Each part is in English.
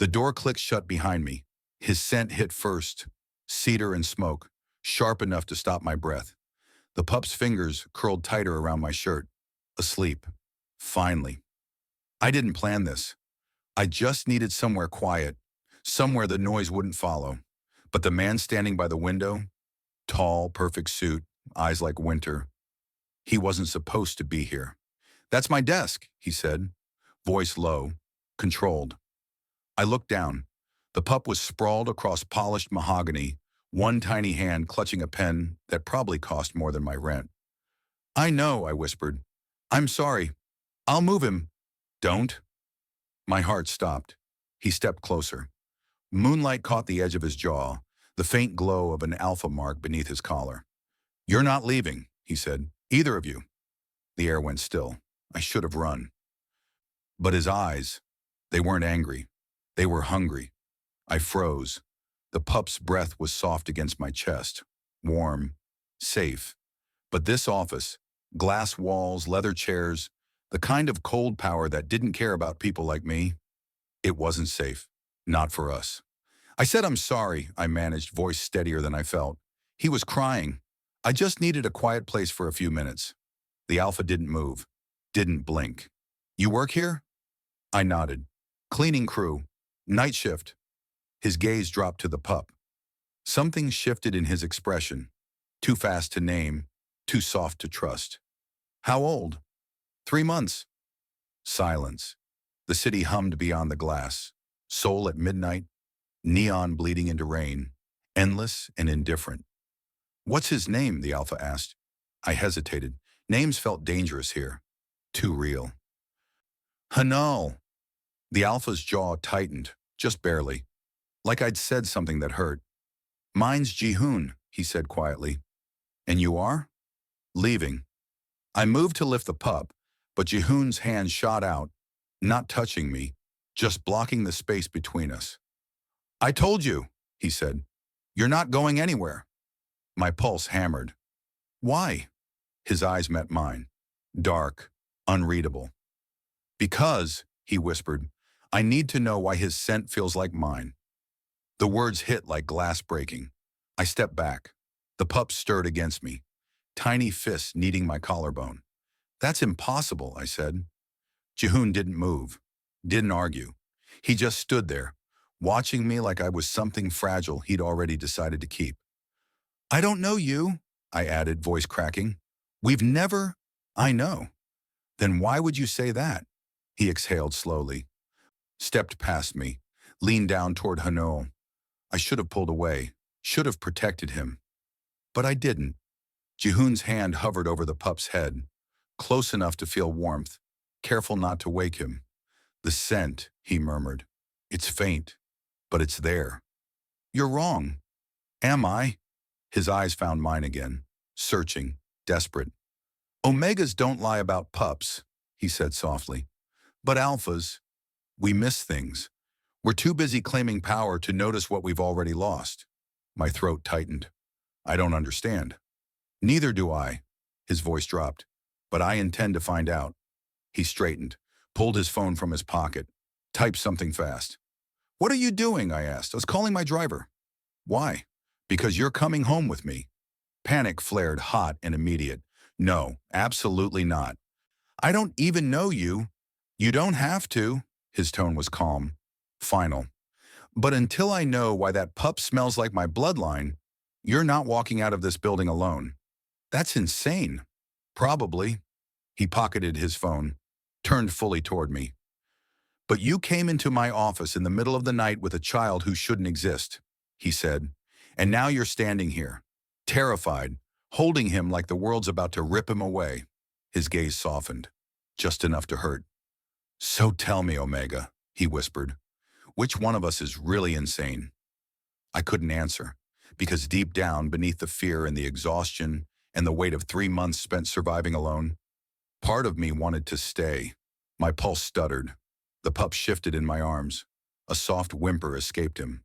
The door clicked shut behind me. His scent hit first, cedar and smoke, sharp enough to stop my breath. The pup's fingers curled tighter around my shirt. Asleep. Finally. I didn't plan this. I just needed somewhere quiet, somewhere the noise wouldn't follow. But the man standing by the window, tall, perfect suit, eyes like winter, he wasn't supposed to be here. "That's my desk," he said, voice low, controlled. I looked down. The pup was sprawled across polished mahogany, one tiny hand clutching a pen that probably cost more than my rent. "I know," I whispered. "I'm sorry. I'll move him." "Don't." My heart stopped. He stepped closer. Moonlight caught the edge of his jaw, the faint glow of an alpha mark beneath his collar. "You're not leaving," he said. "Either of you." The air went still. I should have run. But his eyes, they weren't angry. They were hungry. I froze. The pup's breath was soft against my chest. Warm. Safe. But this office, glass walls, leather chairs, the kind of cold power that didn't care about people like me, it wasn't safe. Not for us. I said I'm sorry, I managed, voice steadier than I felt. He was crying. I just needed a quiet place for a few minutes. The alpha didn't move. Didn't blink. "You work here?" I nodded. "Cleaning crew. Night shift." His gaze dropped to the pup. Something shifted in his expression. Too fast to name, too soft to trust. "How old?" "3 months." Silence. The city hummed beyond the glass. Soul at midnight, neon bleeding into rain, endless and indifferent. "What's his name?" the alpha asked. I hesitated. Names felt dangerous here. Too real. "Hanal." The alpha's jaw tightened, just barely, like I'd said something that hurt. "Mine's Jihoon," he said quietly. "And you are?" "Leaving." I moved to lift the pup, but Jihoon's hand shot out, not touching me, just blocking the space between us. "I told you," he said. "You're not going anywhere." My pulse hammered. "Why?" His eyes met mine. Dark, unreadable. "Because," he whispered, "I need to know why his scent feels like mine." The words hit like glass breaking. I stepped back. The pup stirred against me, tiny fists kneading my collarbone. "That's impossible," I said. Jihoon didn't move, didn't argue. He just stood there, watching me like I was something fragile he'd already decided to keep. "I don't know you," I added, voice cracking. "We've never—" "I know." "Then why would you say that?" He exhaled slowly, stepped past me, leaned down toward Hanol. I should have pulled away, should have protected him. But I didn't. Jihoon's hand hovered over the pup's head, close enough to feel warmth, careful not to wake him. "The scent," he murmured. "It's faint, but it's there." "You're wrong." "Am I?" His eyes found mine again, searching, desperate. "Omegas don't lie about pups," he said softly. "But alphas, we miss things. We're too busy claiming power to notice what we've already lost." My throat tightened. "I don't understand." "Neither do I." His voice dropped. "But I intend to find out." He straightened, pulled his phone from his pocket, typed something fast. "What are you doing?" I asked. "I was calling my driver." "Why?" "Because you're coming home with me." Panic flared hot and immediate. "No, absolutely not. I don't even know you." "You don't have to." His tone was calm, final. "But until I know why that pup smells like my bloodline, you're not walking out of this building alone." "That's insane." "Probably." He pocketed his phone, turned fully toward me. "But you came into my office in the middle of the night with a child who shouldn't exist," he said. "And now you're standing here, terrified, holding him like the world's about to rip him away." His gaze softened, just enough to hurt. "So tell me, Omega," he whispered, "which one of us is really insane?" I couldn't answer, because deep down, beneath the fear and the exhaustion and the weight of 3 months spent surviving alone, part of me wanted to stay. My pulse stuttered. The pup shifted in my arms. A soft whimper escaped him.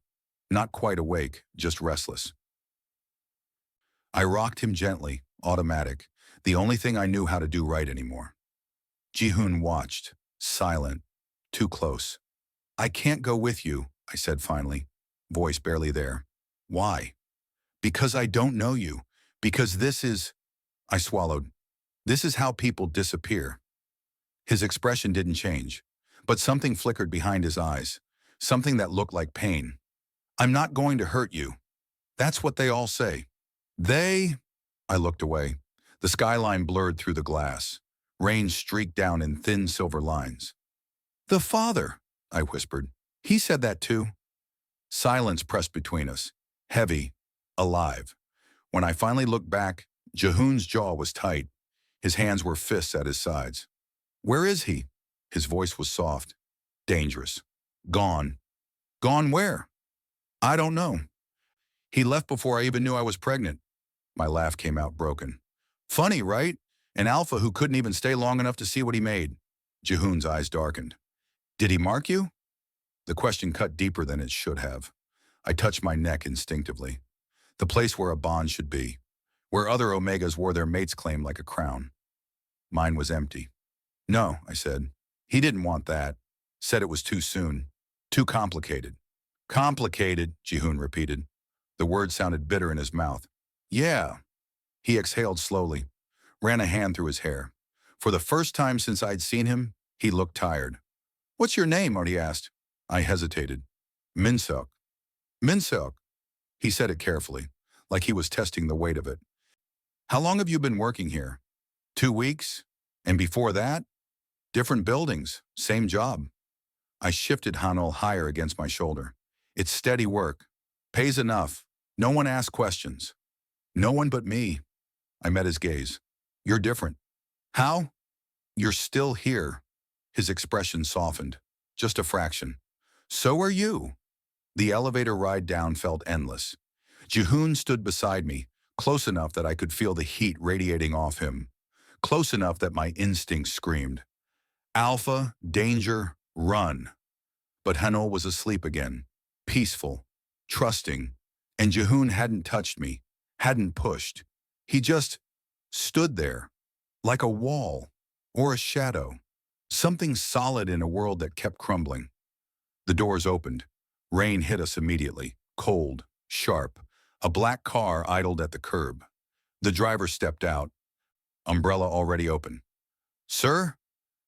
Not quite awake, just restless. I rocked him gently, automatic, the only thing I knew how to do right anymore. Jihoon watched, silent, too close. I can't go with you, I said finally, voice barely there. Why? Because I don't know you. Because this is, I swallowed. This is how people disappear. His expression didn't change, but something flickered behind his eyes, something that looked like pain. I'm not going to hurt you. That's what they all say. They? I looked away. The skyline blurred through the glass. Rain streaked down in thin silver lines. The father, I whispered. He said that too. Silence pressed between us, heavy, alive. When I finally looked back, Jihoon's jaw was tight. His hands were fists at his sides. Where is he? His voice was soft. Dangerous. Gone. Gone where? I don't know. He left before I even knew I was pregnant. My laugh came out broken. Funny, right? An alpha who couldn't even stay long enough to see what he made. Jihoon's eyes darkened. Did he mark you? The question cut deeper than it should have. I touched my neck instinctively. The place where a bond should be. Where other Omegas wore their mate's claim like a crown. Mine was empty. No, I said. He didn't want that. Said it was too soon. Too complicated. Complicated, Jihoon repeated. The word sounded bitter in his mouth. Yeah. He exhaled slowly, ran a hand through his hair. For the first time since I'd seen him, he looked tired. What's your name? He asked. I hesitated. Minseok. Minseok. He said it carefully, like he was testing the weight of it. How long have you been working here? 2 weeks? And before that? Different buildings, same job. I shifted Hanol higher against my shoulder. It's steady work. Pays enough. No one asks questions. No one but me. I met his gaze. You're different. How? You're still here. His expression softened. Just a fraction. So are you. The elevator ride down felt endless. Jihoon stood beside me, close enough that I could feel the heat radiating off him. Close enough that my instincts screamed. Alpha, danger, run. But Hanol was asleep again, peaceful, trusting, and Jihoon hadn't touched me, hadn't pushed. He just stood there, like a wall or a shadow, something solid in a world that kept crumbling. The doors opened. Rain hit us immediately, cold, sharp. A black car idled at the curb. The driver stepped out, umbrella already open. Sir?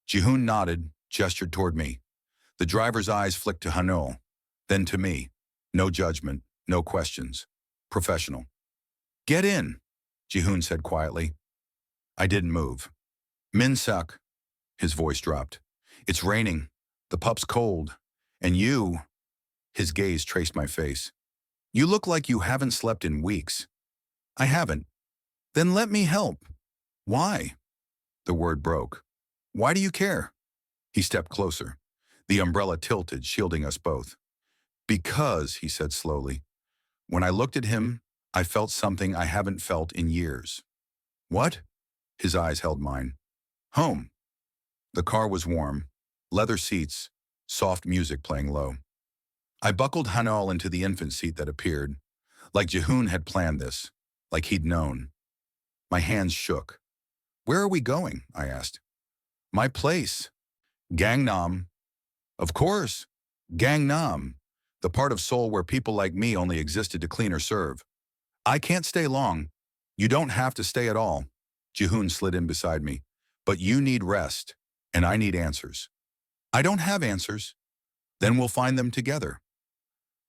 Jihoon nodded, gestured toward me. The driver's eyes flicked to Hanol, then to me. No judgment, no questions. Professional. Get in, Jihoon said quietly. I didn't move. Minseok, his voice dropped. It's raining. The pup's cold. And you, his gaze traced my face. You look like you haven't slept in weeks. I haven't. Then let me help. Why? The word broke. Why do you care? He stepped closer. The umbrella tilted, shielding us both. Because, he said slowly. When I looked at him, I felt something I haven't felt in years. What? His eyes held mine. Home. The car was warm. Leather seats. Soft music playing low. I buckled Hanol into the infant seat that appeared. Like Jihoon had planned this. Like he'd known. My hands shook. Where are we going? I asked. My place. Gangnam. Of course. Gangnam. The part of Seoul where people like me only existed to clean or serve. I can't stay long. You don't have to stay at all. Jihoon slid in beside me. But you need rest. And I need answers. I don't have answers. Then we'll find them together.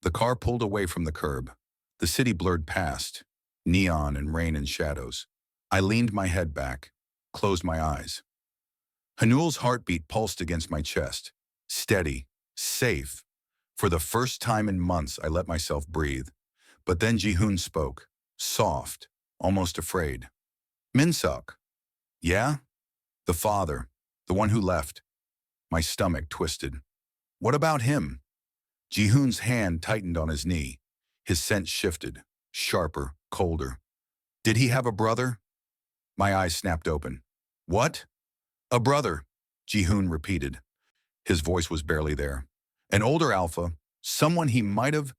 The car pulled away from the curb. The city blurred past. Neon and rain and shadows. I leaned my head back. Closed my eyes. Hanul's heartbeat pulsed against my chest. Steady. Safe. For the first time in months, I let myself breathe. But then Jihoon spoke. Soft. Almost afraid. Minseok. Yeah? The father. The one who left. My stomach twisted. What about him? Jihoon's hand tightened on his knee. His sense shifted. Sharper. Colder. Did he have a brother? My eyes snapped open. What? A brother, Jihoon repeated. His voice was barely there. An older alpha, someone he might have...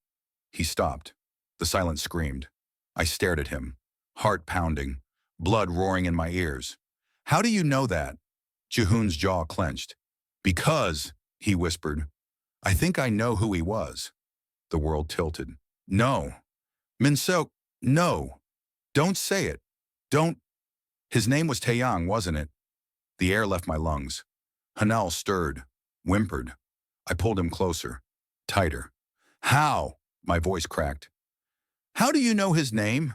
He stopped. The silence screamed. I stared at him, heart pounding, blood roaring in my ears. How do you know that? Jihoon's jaw clenched. Because, he whispered, I think I know who he was. The world tilted. No. Minseok, no. Don't say it. Don't. His name was Taeyang, wasn't it? The air left my lungs. Hanal stirred, whimpered. I pulled him closer, tighter. How? My voice cracked. How do you know his name?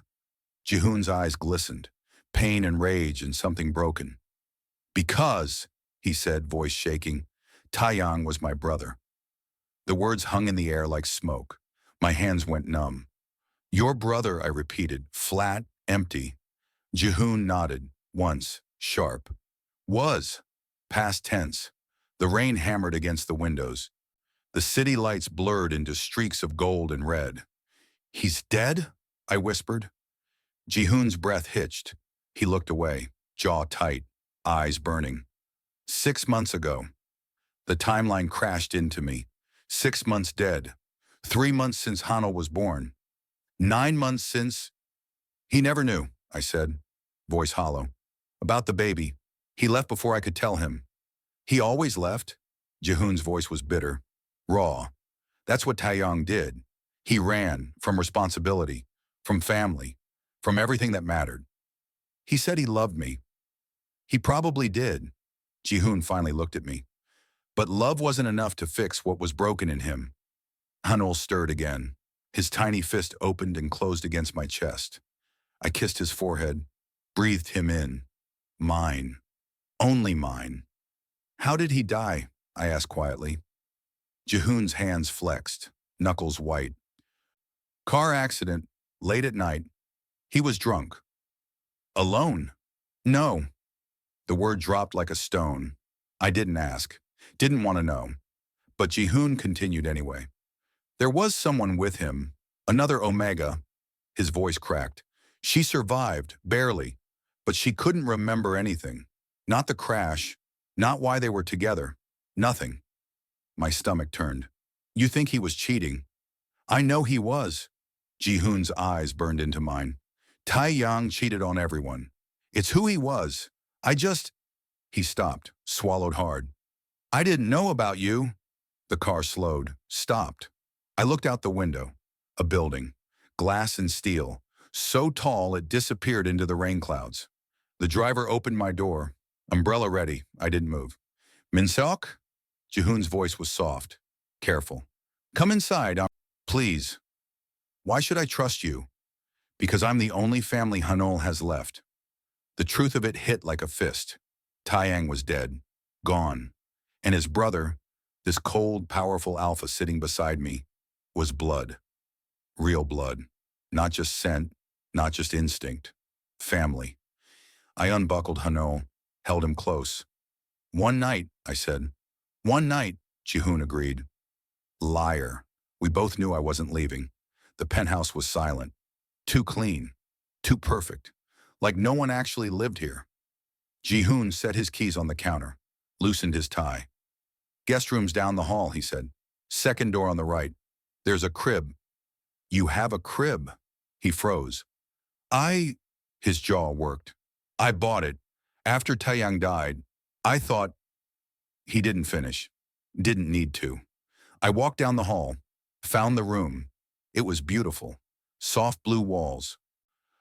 Jihoon's eyes glistened, pain and rage and something broken. Because, he said, voice shaking, Taeyang was my brother. The words hung in the air like smoke. My hands went numb. Your brother, I repeated, flat, empty. Jihoon nodded, once, sharp. Was. Past tense. The rain hammered against the windows. The city lights blurred into streaks of gold and red. He's dead? I whispered. Jihoon's breath hitched. He looked away, jaw tight, eyes burning. 6 months ago. The timeline crashed into me. 6 months dead. 3 months since Hanal was born. 9 months since... He never knew, I said, voice hollow. About the baby. He left before I could tell him. He always left? Jihoon's voice was bitter, raw. That's what Taeyang did. He ran from responsibility, from family, from everything that mattered. He said he loved me. He probably did. Jihoon finally looked at me. But love wasn't enough to fix what was broken in him. Hanul stirred again. His tiny fist opened and closed against my chest. I kissed his forehead, breathed him in. Mine. Only mine. How did he die? I asked quietly. Jihoon's hands flexed, knuckles white. Car accident, late at night. He was drunk. Alone? No. The word dropped like a stone. I didn't ask, didn't want to know. But Jihoon continued anyway. There was someone with him, another Omega. His voice cracked. She survived, barely, but she couldn't remember anything. Not the crash, not why they were together, nothing. My stomach turned. You think he was cheating? I know he was. Jihoon's eyes burned into mine. Taeyang cheated on everyone. It's who he was. He stopped, swallowed hard. I didn't know about you. The car slowed, stopped. I looked out the window. A building, glass and steel, so tall it disappeared into the rain clouds. The driver opened my door. Umbrella ready, I didn't move. Minseok? Jihoon's voice was soft, careful. Come inside, please. Why should I trust you? Because I'm the only family Hanul has left. The truth of it hit like a fist. Taeyang was dead, gone. And his brother, this cold, powerful alpha sitting beside me, was blood. Real blood. Not just scent, not just instinct. Family. I unbuckled Hanul, held him close. One night, I said. One night, Jihoon agreed. Liar. We both knew I wasn't leaving. The penthouse was silent. Too clean. Too perfect. Like no one actually lived here. Jihoon set his keys on the counter, loosened his tie. Guest room's down the hall, he said. Second door on the right. There's a crib. You have a crib. He froze. His jaw worked. I bought it. After Taeyang died, I thought... He didn't finish. Didn't need to. I walked down the hall, found the room. It was beautiful. Soft blue walls.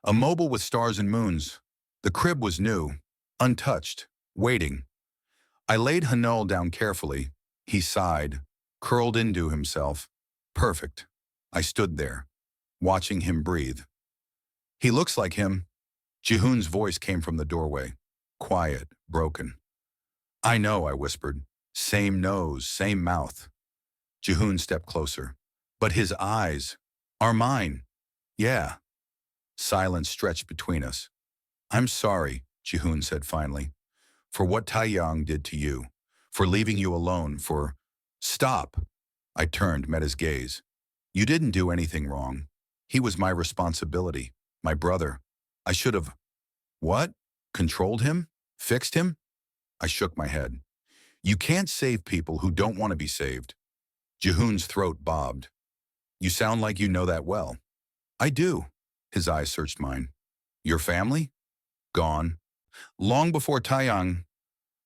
A mobile with stars and moons. The crib was new, untouched, waiting. I laid Hanul down carefully. He sighed, curled into himself. Perfect. I stood there, watching him breathe. He looks like him. Jihoon's voice came from the doorway, quiet, broken. I know, I whispered. Same nose, same mouth. Jihoon stepped closer. But his eyes are mine. Yeah. Silence stretched between us. I'm sorry, Jihoon said finally, for what Taeyang did to you, for leaving you alone, for... Stop. I turned, met his gaze. You didn't do anything wrong. He was my responsibility, my brother. I should have... What? Controlled him? Fixed him? I shook my head. You can't save people who don't want to be saved. Jihoon's throat bobbed. You sound like you know that well. I do. His eyes searched mine. Your family? Gone. Long before Taeyang.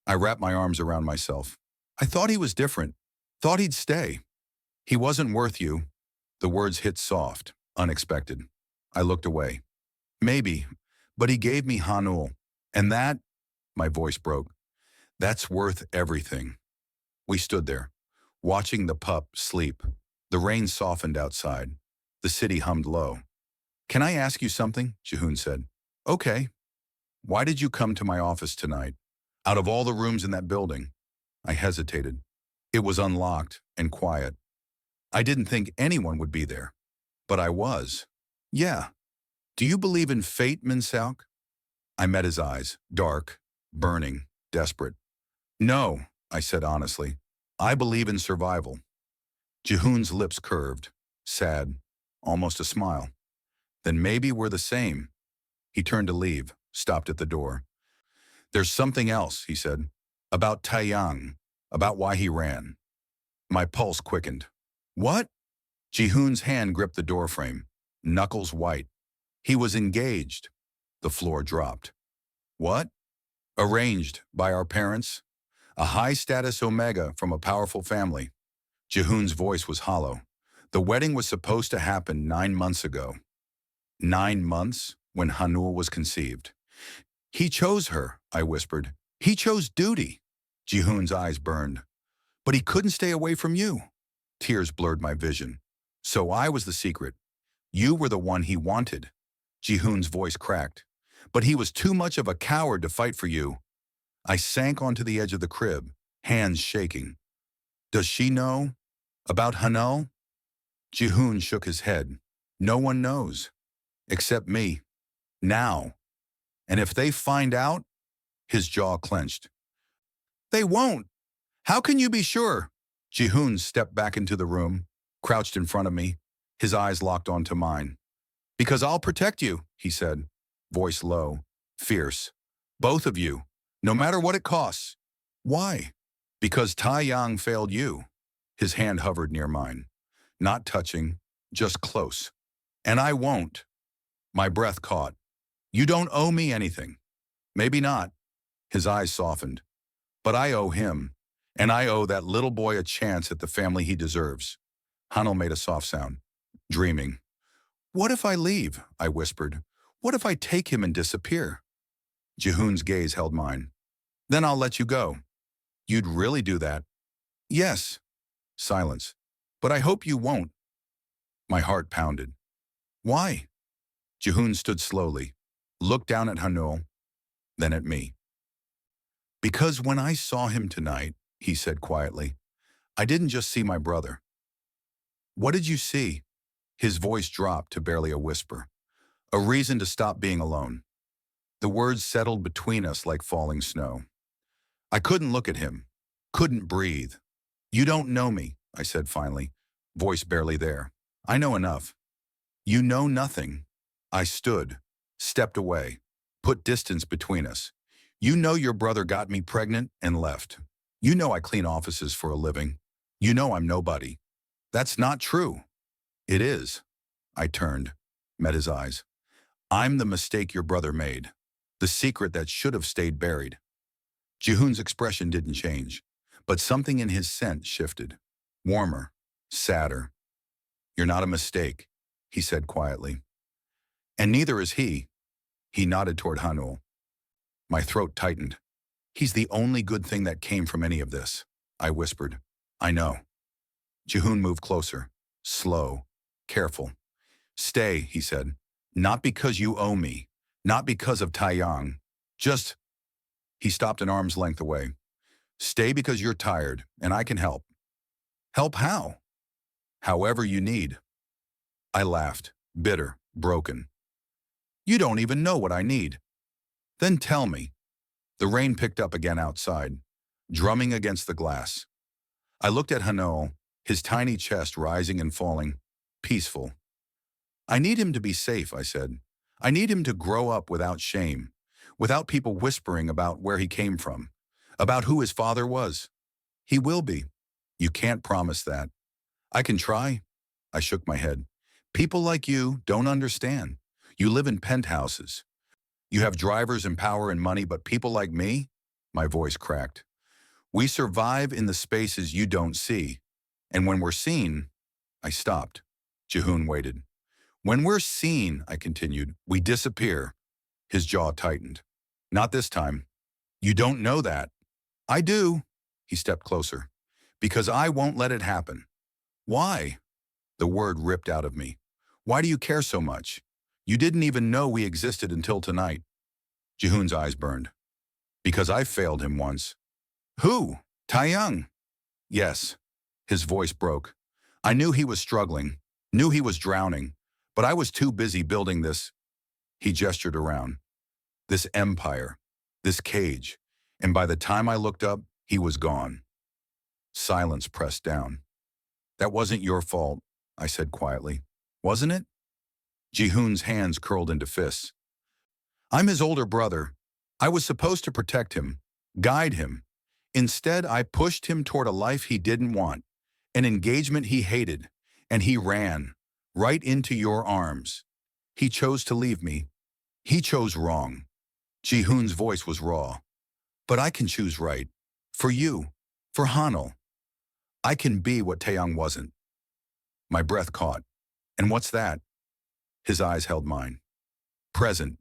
I wrapped my arms around myself. I thought he was different. Thought he'd stay. He wasn't worth you. The words hit soft, unexpected. I looked away. Maybe, but he gave me Hanul. And that, my voice broke, that's worth everything. We stood there, watching the pup sleep. The rain softened outside. The city hummed low. Can I ask you something? Jihoon said. Okay. Why did you come to my office tonight? Out of all the rooms in that building? I hesitated. It was unlocked and quiet. I didn't think anyone would be there. But I was. Yeah. Do you believe in fate, Minseok? I met his eyes, dark, burning, desperate. No, I said honestly. I believe in survival. Jihoon's lips curved, sad, almost a smile. Then maybe we're the same. He turned to leave, stopped at the door. There's something else, he said, about Taeyang, about why he ran. My pulse quickened. What? Jihoon's hand gripped the doorframe, knuckles white. He was engaged. The floor dropped. What? Arranged by our parents. A high-status Omega from a powerful family. Jihoon's voice was hollow. The wedding was supposed to happen 9 months ago. 9 months when Hanul was conceived. He chose her, I whispered. He chose duty. Jihoon's eyes burned. But he couldn't stay away from you. Tears blurred my vision. So I was the secret. You were the one he wanted. Jihoon's voice cracked. But he was too much of a coward to fight for you. I sank onto the edge of the crib, hands shaking. Does she know about Hanul? Jihoon shook his head. No one knows. Except me. Now. And if they find out? His jaw clenched. They won't. How can you be sure? Jihoon stepped back into the room, crouched in front of me, his eyes locked onto mine. Because I'll protect you, he said, voice low, fierce. Both of you, no matter what it costs. Why? Because Taeyang failed you. His hand hovered near mine. Not touching, just close. And I won't. My breath caught. You don't owe me anything. Maybe not. His eyes softened. But I owe him. And I owe that little boy a chance at the family he deserves. Hanul made a soft sound, dreaming. What if I leave? I whispered. What if I take him and disappear? Jihoon's gaze held mine. Then I'll let you go. You'd really do that? Yes. Silence. But I hope you won't. My heart pounded. Why? Jihoon stood slowly, looked down at Hanul, then at me. Because when I saw him tonight, he said quietly, I didn't just see my brother. What did you see? His voice dropped to barely a whisper. A reason to stop being alone. The words settled between us like falling snow. I couldn't look at him, couldn't breathe. You don't know me, I said finally, voice barely there. I know enough. You know nothing. I stood, stepped away, put distance between us. You know your brother got me pregnant and left. You know I clean offices for a living. You know I'm nobody. That's not true. It is. I turned, met his eyes. I'm the mistake your brother made. The secret that should have stayed buried. Jihoon's expression didn't change, but something in his scent shifted. Warmer, sadder. You're not a mistake, he said quietly. And neither is he. He nodded toward Hanul. My throat tightened. He's the only good thing that came from any of this, I whispered. I know. Jihoon moved closer, slow, careful. Stay, he said. Not because you owe me, not because of Taeyang. Just, he stopped an arm's length away. Stay because you're tired, and I can help. Help how? However you need. I laughed, bitter, broken. You don't even know what I need. Then tell me. The rain picked up again outside, drumming against the glass. I looked at Hanul, his tiny chest rising and falling, peaceful. I need him to be safe, I said. I need him to grow up without shame, without people whispering about where he came from, about who his father was. He will be. You can't promise that. I can try. I shook my head. People like you don't understand. You live in penthouses. You have drivers and power and money, but people like me? My voice cracked. We survive in the spaces you don't see. And when we're seen, I stopped. Jihoon waited. When we're seen, I continued, we disappear. His jaw tightened. Not this time. You don't know that. I do. He stepped closer. Because I won't let it happen. Why? The word ripped out of me. Why do you care so much? You didn't even know we existed until tonight. Jihoon's eyes burned. Because I failed him once. Who? Taeyang. Yes. His voice broke. I knew he was struggling, knew he was drowning, but I was too busy building this. He gestured around. This empire, this cage, and by the time I looked up, he was gone. Silence pressed down. That wasn't your fault, I said quietly. Wasn't it? Jihoon's hands curled into fists. I'm his older brother. I was supposed to protect him, guide him. Instead, I pushed him toward a life he didn't want, an engagement he hated, and he ran, right into your arms. He chose to leave me. He chose wrong. Jihoon's voice was raw. But I can choose right. For you. For Hanul. I can be what Taeyang wasn't. My breath caught. And what's that? His eyes held mine. Present.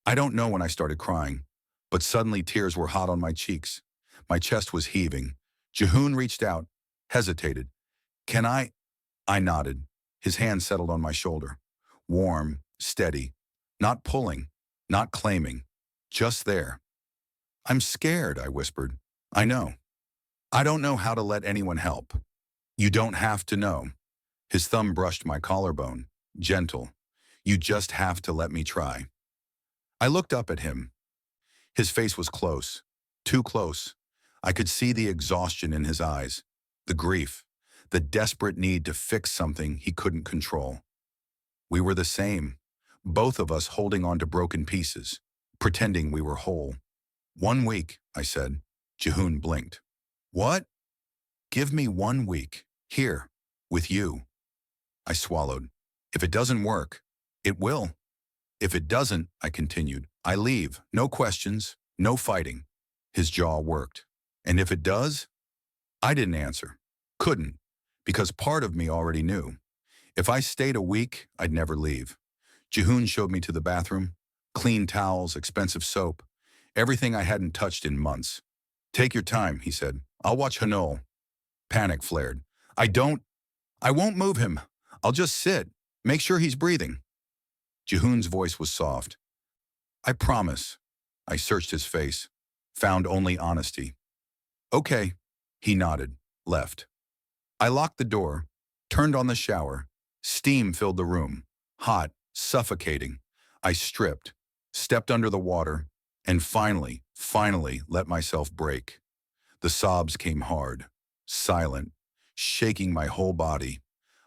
I don't know when I started crying, but suddenly tears were hot on my cheeks. My chest was heaving. Jihoon reached out, hesitated. Can I? I nodded. His hand settled on my shoulder. Warm, steady. Not pulling, not claiming. Just there. I'm scared, I whispered. I know. I don't know how to let anyone help. You don't have to know. His thumb brushed my collarbone, gentle. You just have to let me try. I looked up at him. His face was close, too close. I could see the exhaustion in his eyes, the grief, the desperate need to fix something he couldn't control. We were the same, both of us holding on to broken pieces, pretending we were whole. 1 week, I said. Jihoon blinked. What? Give me 1 week, here, with you. I swallowed. If it doesn't work, it will. If it doesn't, I continued, I leave. No questions, no fighting. His jaw worked. And if it does? I didn't answer. Couldn't. Because part of me already knew. If I stayed a week, I'd never leave. Jihoon showed me to the bathroom. Clean towels, expensive soap. Everything I hadn't touched in months. Take your time, he said. I'll watch Hanul. Panic flared. I won't move him. I'll just sit. Make sure he's breathing. Jihoon's voice was soft. I promise. I searched his face. Found only honesty. Okay. He nodded. Left. I locked the door. Turned on the shower. Steam filled the room. Hot. Suffocating. I stripped. Stepped under the water. And finally let myself break. The sobs came hard. Silent. Shaking my whole body.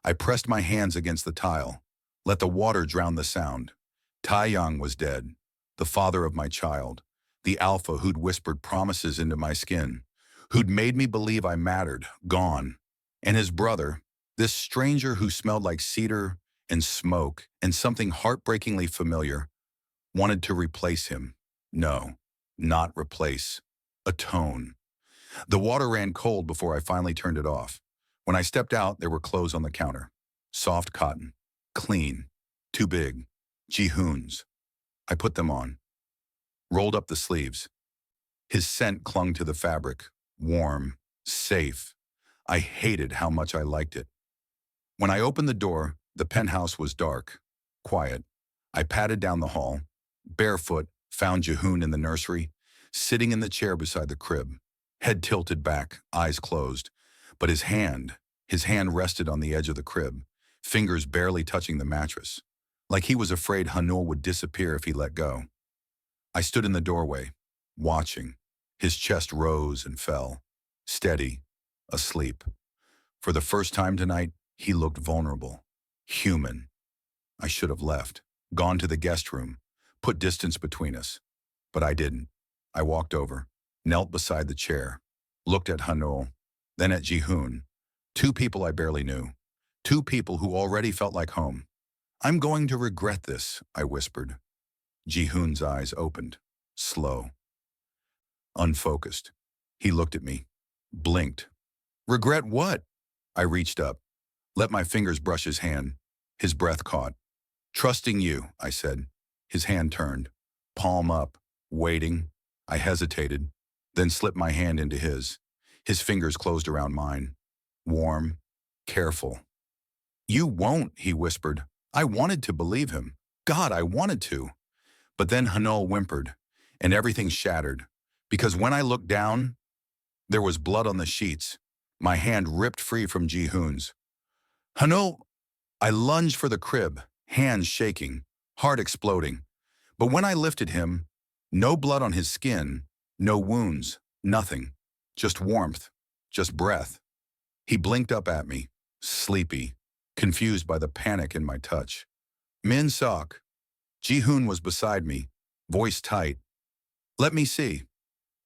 I pressed my hands against the tile. Let the water drown the sound. Taeyang was dead. The father of my child. The alpha who'd whispered promises into my skin. Who'd made me believe I mattered. Gone. And his brother, this stranger who smelled like cedar and smoke and something heartbreakingly familiar, wanted to replace him. No, not replace. Atone. The water ran cold before I finally turned it off. When I stepped out, there were clothes on the counter. Soft cotton. Clean. Too big. Jihoon's. I put them on. Rolled up the sleeves. His scent clung to the fabric. Warm. Safe. I hated how much I liked it. When I opened the door, the penthouse was dark. Quiet. I padded down the hall. Barefoot, found Jihoon in the nursery, sitting in the chair beside the crib. Head tilted back, eyes closed. But his hand rested on the edge of the crib, fingers barely touching the mattress, like he was afraid Hanul would disappear if he let go. I stood in the doorway, watching. His chest rose and fell, steady, asleep. For the first time tonight, he looked vulnerable, human. I should have left, gone to the guest room, put distance between us. But I didn't. I walked over, knelt beside the chair, looked at Hanul, then at Jihoon. 2 people I barely knew. 2 people who already felt like home. I'm going to regret this, I whispered. Jihoon's eyes opened, slow, unfocused. He looked at me, blinked. Regret what? I reached up. Let my fingers brush his hand. His breath caught. Trusting you, I said. His hand turned. Palm up. Waiting. I hesitated, then slipped my hand into his. His fingers closed around mine. Warm. Careful. You won't, he whispered. I wanted to believe him. God, I wanted to. But then Hanul whimpered, and everything shattered. Because when I looked down, there was blood on the sheets. My hand ripped free from Jihoon's. Hanul, I lunged for the crib, hands shaking, heart exploding. But when I lifted him, no blood on his skin, no wounds, nothing. Just warmth, just breath. He blinked up at me, sleepy, confused by the panic in my touch. Min Sok. Jihoon was beside me, voice tight. Let me see.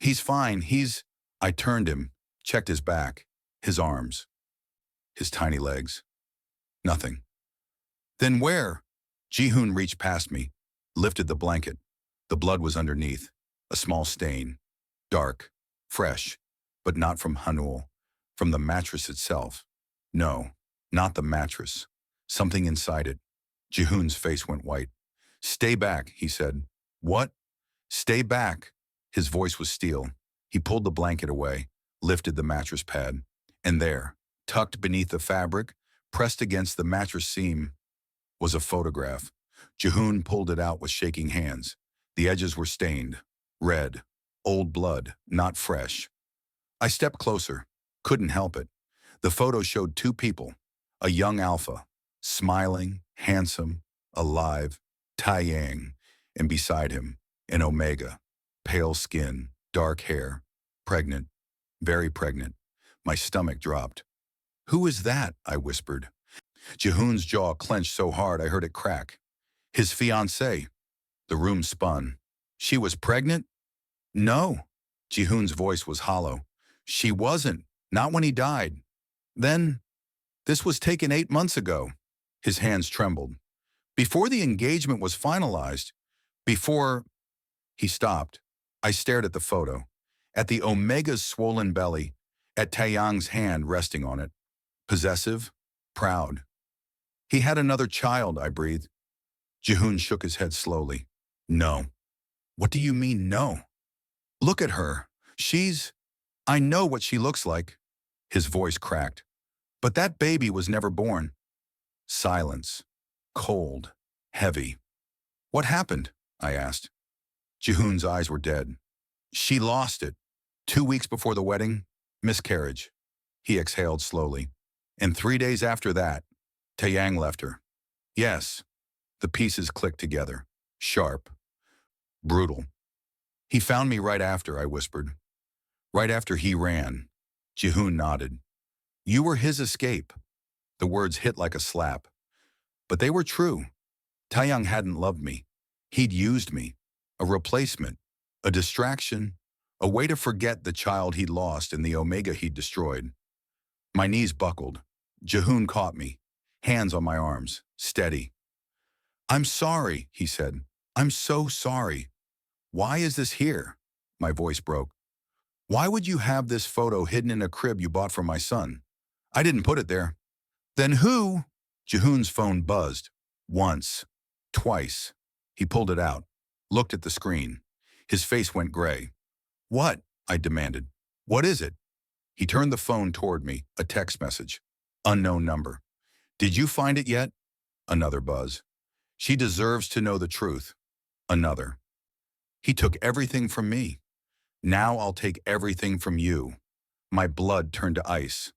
He's fine, I turned him, checked his back, his arms, his tiny legs. Nothing. Then where? Jihoon reached past me, lifted the blanket. The blood was underneath, a small stain. Dark, fresh, but not from Hanul, from the mattress itself. No, not the mattress. Something inside it. Jihoon's face went white. Stay back, he said. What? Stay back. His voice was steel. He pulled the blanket away, lifted the mattress pad, and there, tucked beneath the fabric, pressed against the mattress seam, was a photograph. Jihoon pulled it out with shaking hands. The edges were stained, red, old blood, not fresh. I stepped closer, couldn't help it. The photo showed two people, a young alpha, smiling, handsome, alive, Taeyang, and beside him, an omega, pale skin, dark hair, pregnant, very pregnant. My stomach dropped. Who is that? I whispered. Jihoon's jaw clenched so hard I heard it crack. His fiancée. The room spun. She was pregnant? No. Jihoon's voice was hollow. She wasn't. Not when he died. Then, this was taken 8 months ago. His hands trembled. Before the engagement was finalized. Before... He stopped. I stared at the photo. At the omega's swollen belly. At Taeyang's hand resting on it. Possessive. Proud. He had another child, I breathed. Jihoon shook his head slowly. No. What do you mean, no? Look at her. I know what she looks like. His voice cracked. But that baby was never born. Silence. Cold. Heavy. What happened? I asked. Jihoon's eyes were dead. She lost it. 2 weeks before the wedding, miscarriage. He exhaled slowly. And 3 days after that, Taeyang left her. Yes. The pieces clicked together. Sharp. Brutal. He found me right after, I whispered. Right after he ran. Jihoon nodded. You were his escape. The words hit like a slap. But they were true. Taeyang hadn't loved me. He'd used me. A replacement. A distraction. A way to forget the child he'd lost and the omega he'd destroyed. My knees buckled. Jihoon caught me. Hands on my arms. Steady. I'm sorry, he said. I'm so sorry. Why is this here? My voice broke. Why would you have this photo hidden in a crib you bought for my son? I didn't put it there. Then who? Jihoon's phone buzzed. Once. Twice. He pulled it out. Looked at the screen. His face went gray. What? I demanded. What is it? He turned the phone toward me. A text message. Unknown number. Did you find it yet? Another buzz. She deserves to know the truth. Another. He took everything from me. Now I'll take everything from you. My blood turned to ice.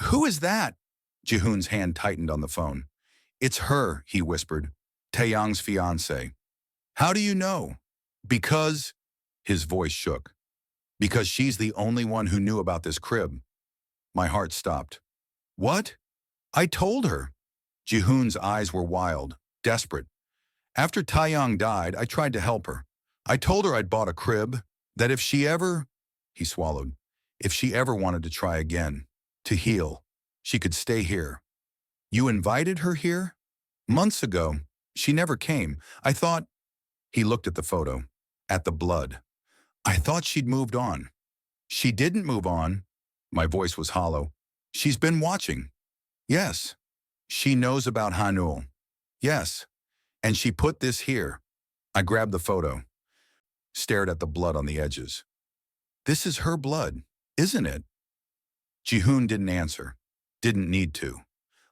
Who is that? Jihoon's hand tightened on the phone. It's her, he whispered. Taeyang's fiancée. How do you know? Because... His voice shook. Because she's the only one who knew about this crib. My heart stopped. What? I told her. Jihoon's eyes were wild, desperate. After Taeyang died, I tried to help her. I told her I'd bought a crib, that if she ever... He swallowed. If she ever wanted to try again, to heal, she could stay here. You invited her here? Months ago. She never came. I thought... He looked at the photo, at the blood. I thought she'd moved on. She didn't move on. My voice was hollow. She's been watching. Yes. She knows about Hanul. Yes, and she put this here. I grabbed the photo, stared at the blood on the edges. This is her blood, isn't it? Jihoon didn't answer. Didn't need to.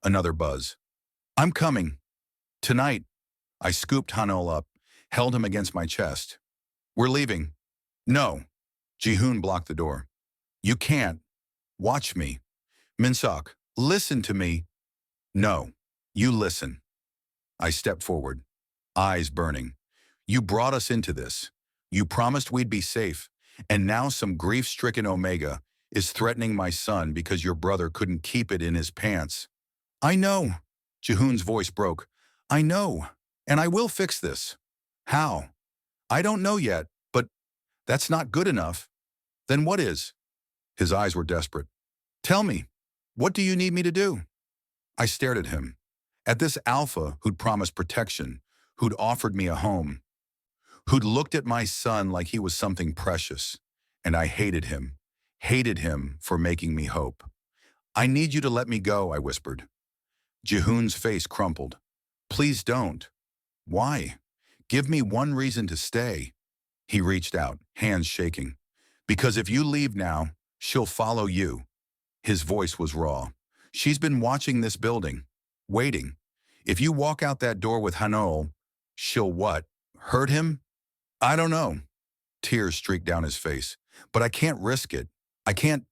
Another buzz. I'm coming. Tonight. I scooped Hanul up, held him against my chest. We're leaving. No. Jihoon blocked the door. You can't. Watch me. Minsok, listen to me. No. You listen. I stepped forward, eyes burning. You brought us into this. You promised we'd be safe, and now some grief-stricken Omega is threatening my son because your brother couldn't keep it in his pants. I know. Jihoon's voice broke. I know, and I will fix this. How? I don't know yet, but that's not good enough. Then what is? His eyes were desperate. Tell me, what do you need me to do? I stared at him, at this alpha who'd promised protection, who'd offered me a home, who'd looked at my son like he was something precious. And I hated him for making me hope. I need you to let me go, I whispered. Jihoon's face crumpled. Please don't. Why? Give me one reason to stay. He reached out, hands shaking. Because if you leave now, she'll follow you. His voice was raw. She's been watching this building, waiting. If you walk out that door with Hanul, she'll what? Hurt him? I don't know. Tears streaked down his face. But I can't risk it. I can't.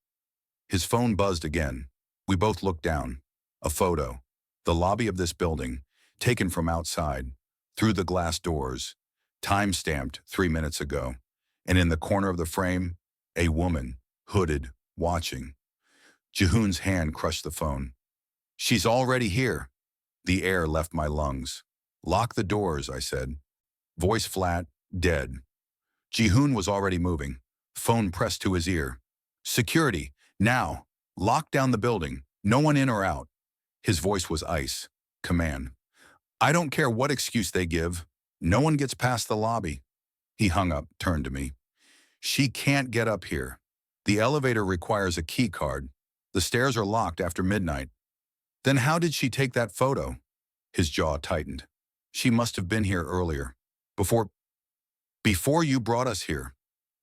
His phone buzzed again. We both looked down. A photo. The lobby of this building, taken from outside, through the glass doors, time-stamped 3 minutes ago. And in the corner of the frame, a woman, hooded, watching. Jihoon's hand crushed the phone. She's already here. The air left my lungs. Lock the doors, I said. Voice flat, dead. Jihoon was already moving. Phone pressed to his ear. Security, now. Lock down the building. No one in or out. His voice was ice. Command. I don't care what excuse they give. No one gets past the lobby. He hung up, turned to me. She can't get up here. The elevator requires a key card. The stairs are locked after midnight. Then how did she take that photo? His jaw tightened. She must have been here earlier. Before you brought us here.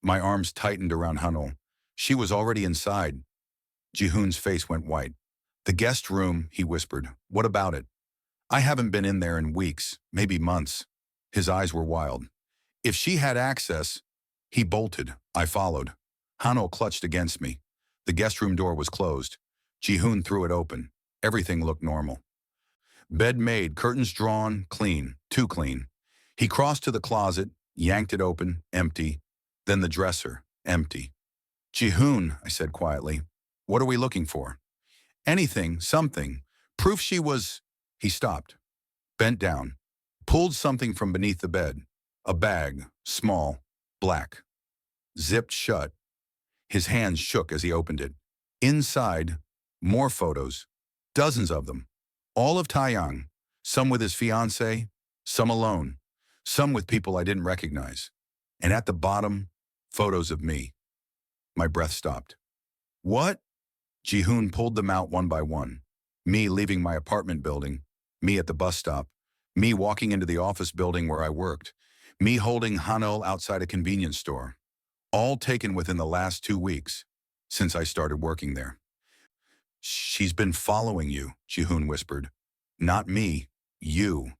My arms tightened around Hanul. She was already inside. Jihoon's face went white. The guest room, he whispered. What about it? I haven't been in there in weeks, maybe months. His eyes were wild. If she had access, he bolted. I followed. Hanul clutched against me. The guest room door was closed. Jihoon threw it open. Everything looked normal. Bed made, curtains drawn, clean, too clean. He crossed to the closet, yanked it open, empty. Then the dresser, empty. Jihoon, I said quietly, what are we looking for? Anything, something. Proof she was... He stopped, bent down, pulled something from beneath the bed. A bag, small, black, zipped shut. His hands shook as he opened it. Inside, more photos, dozens of them. All of Taeyang, some with his fiancée, some alone, some with people I didn't recognize. And at the bottom, photos of me. My breath stopped. What? Jihoon pulled them out one by one. Me leaving my apartment building, me at the bus stop, me walking into the office building where I worked, me holding Hanul outside a convenience store. All taken within the last 2 weeks, since I started working there. She's been following you, Jihoon whispered. Not me, you.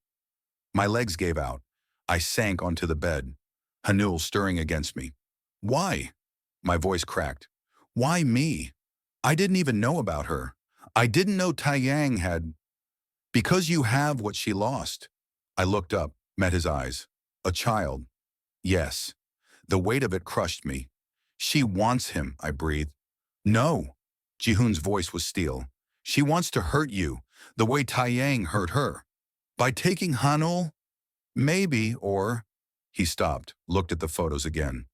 My legs gave out. I sank onto the bed, Hanul stirring against me. Why? My voice cracked. Why me? I didn't even know about her. I didn't know Taeyang had... Because you have what she lost. I looked up, met his eyes. A child. Yes. The weight of it crushed me. She wants him, I breathed. No. Jihoon's voice was steel. She wants to hurt you, the way Taeyang hurt her. By taking Hanul? Maybe, or... He stopped, looked at the photos again.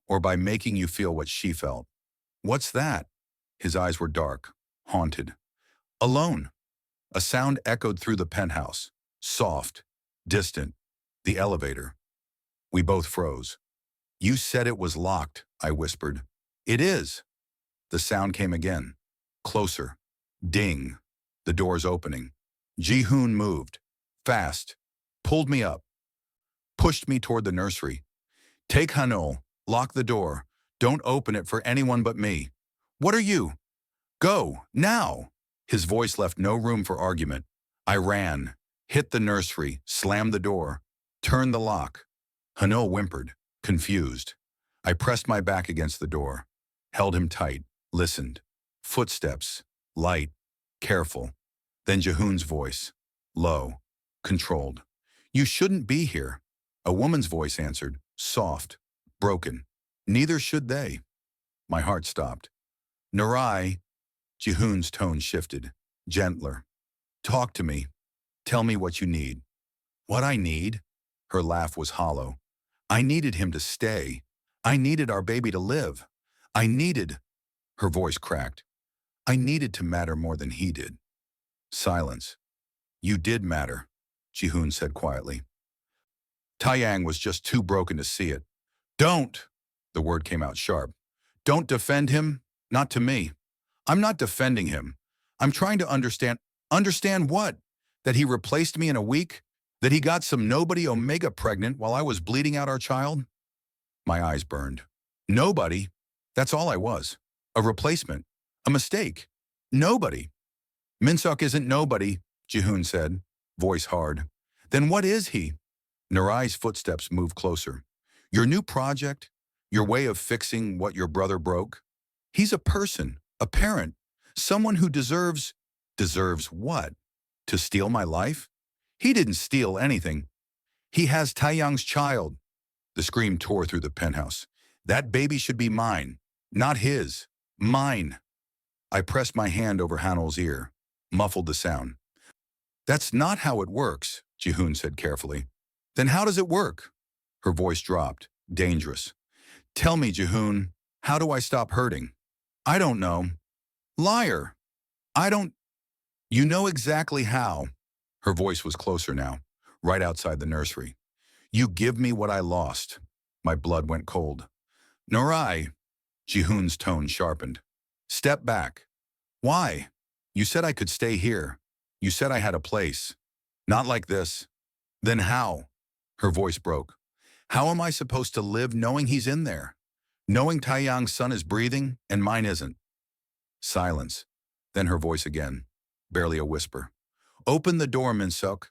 Or by making you feel what she felt. What's that? His eyes were dark, haunted. Alone. A sound echoed through the penthouse. Soft, distant. The elevator. We both froze. You said it was locked, I whispered. It is. The sound came again. Closer. Ding. The door's opening. Jihoon moved. Fast. Pulled me up. Pushed me toward the nursery. Take Hanul. Lock the door. Don't open it for anyone but me. What are you? Go, now! His voice left no room for argument. I ran, hit the nursery, slammed the door, turned the lock. Hanul whimpered, confused. I pressed my back against the door, held him tight, listened. Footsteps, light, careful. Then Jihoon's voice, low, controlled. You shouldn't be here. A woman's voice answered, soft, broken. Neither should they. My heart stopped. Narai, Jihoon's tone shifted, gentler. Talk to me. Tell me what you need. What I need? Her laugh was hollow. I needed him to stay. I needed our baby to live. I needed... Her voice cracked. I needed to matter more than he did. Silence. You did matter, Jihoon said quietly. Taeyang was just too broken to see it. Don't! The word came out sharp. Don't defend him, not to me. I'm not defending him. I'm trying to understand. Understand what? That he replaced me in a week? That he got some nobody Omega pregnant while I was bleeding out our child? My eyes burned. Nobody? That's all I was. A replacement. A mistake. Nobody. Minsuk isn't nobody, Jihoon said, voice hard. Then what is he? Narai's footsteps moved closer. Your new project? Your way of fixing what your brother broke? He's a person, a parent, someone who deserves... Deserves what? To steal my life? He didn't steal anything. He has Taeyang's child. The scream tore through the penthouse. That baby should be mine, not his. Mine. I pressed my hand over Hanul's ear, muffled the sound. That's not how it works, Jihoon said carefully. Then how does it work? Her voice dropped, dangerous. Tell me, Jihoon, how do I stop hurting? I don't know. Liar. I don't... You know exactly how. Her voice was closer now, right outside the nursery. You give me what I lost. My blood went cold. Narai, Jihoon's tone sharpened. Step back. Why? You said I could stay here. You said I had a place. Not like this. Then how? Her voice broke. How am I supposed to live knowing he's in there? Knowing Taeyang's son is breathing and mine isn't? Silence. Then her voice again, barely a whisper. Open the door, Minsuk.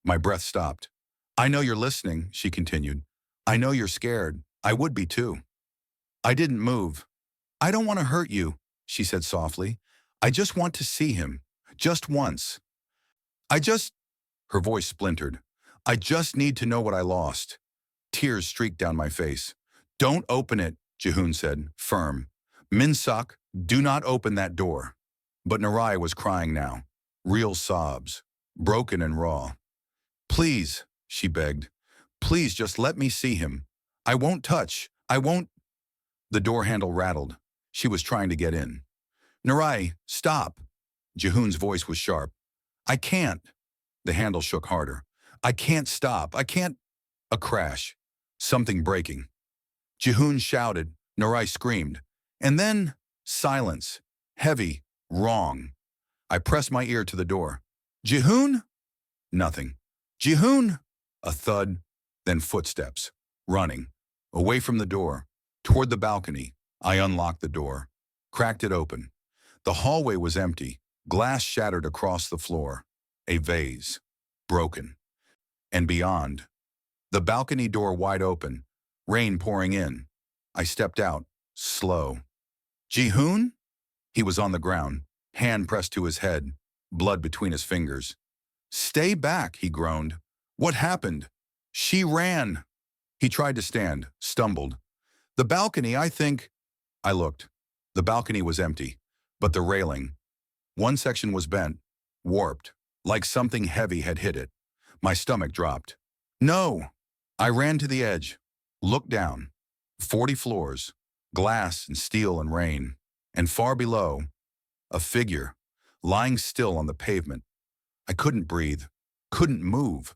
My breath stopped. I know you're listening, she continued. I know you're scared. I would be too. I didn't move. I don't want to hurt you, she said softly. I just want to see him. Just once. Her voice splintered. I just need to know what I lost. Tears streaked down my face. Don't open it, Jihoon said, firm. Minsuk, do not open that door. But Narai was crying now. Real sobs. Broken and raw. Please, she begged. Please just let me see him. I won't touch. I won't. The door handle rattled. She was trying to get in. Narai, stop. Jihoon's voice was sharp. I can't. The handle shook harder. I can't stop. I can't. A crash. Something breaking. Jihoon shouted. Narai screamed. And then, silence. Heavy. Wrong. I pressed my ear to the door. Jihoon? Nothing. Jihoon? A thud, then footsteps. Running. Away from the door. Toward the balcony. I unlocked the door. Cracked it open. The hallway was empty. Glass shattered across the floor. A vase. Broken. And beyond. The balcony door wide open. Rain pouring in. I stepped out. Slow. Jihoon? He was on the ground. Hand pressed to his head. Blood between his fingers. Stay back, he groaned. What happened? She ran. He tried to stand. Stumbled. The balcony, I think... I looked. The balcony was empty. But the railing. One section was bent. Warped. Like something heavy had hit it. My stomach dropped. No! I ran to the edge. Looked down. 40 floors. Glass and steel and rain. And far below, a figure, lying still on the pavement. I couldn't breathe. Couldn't move.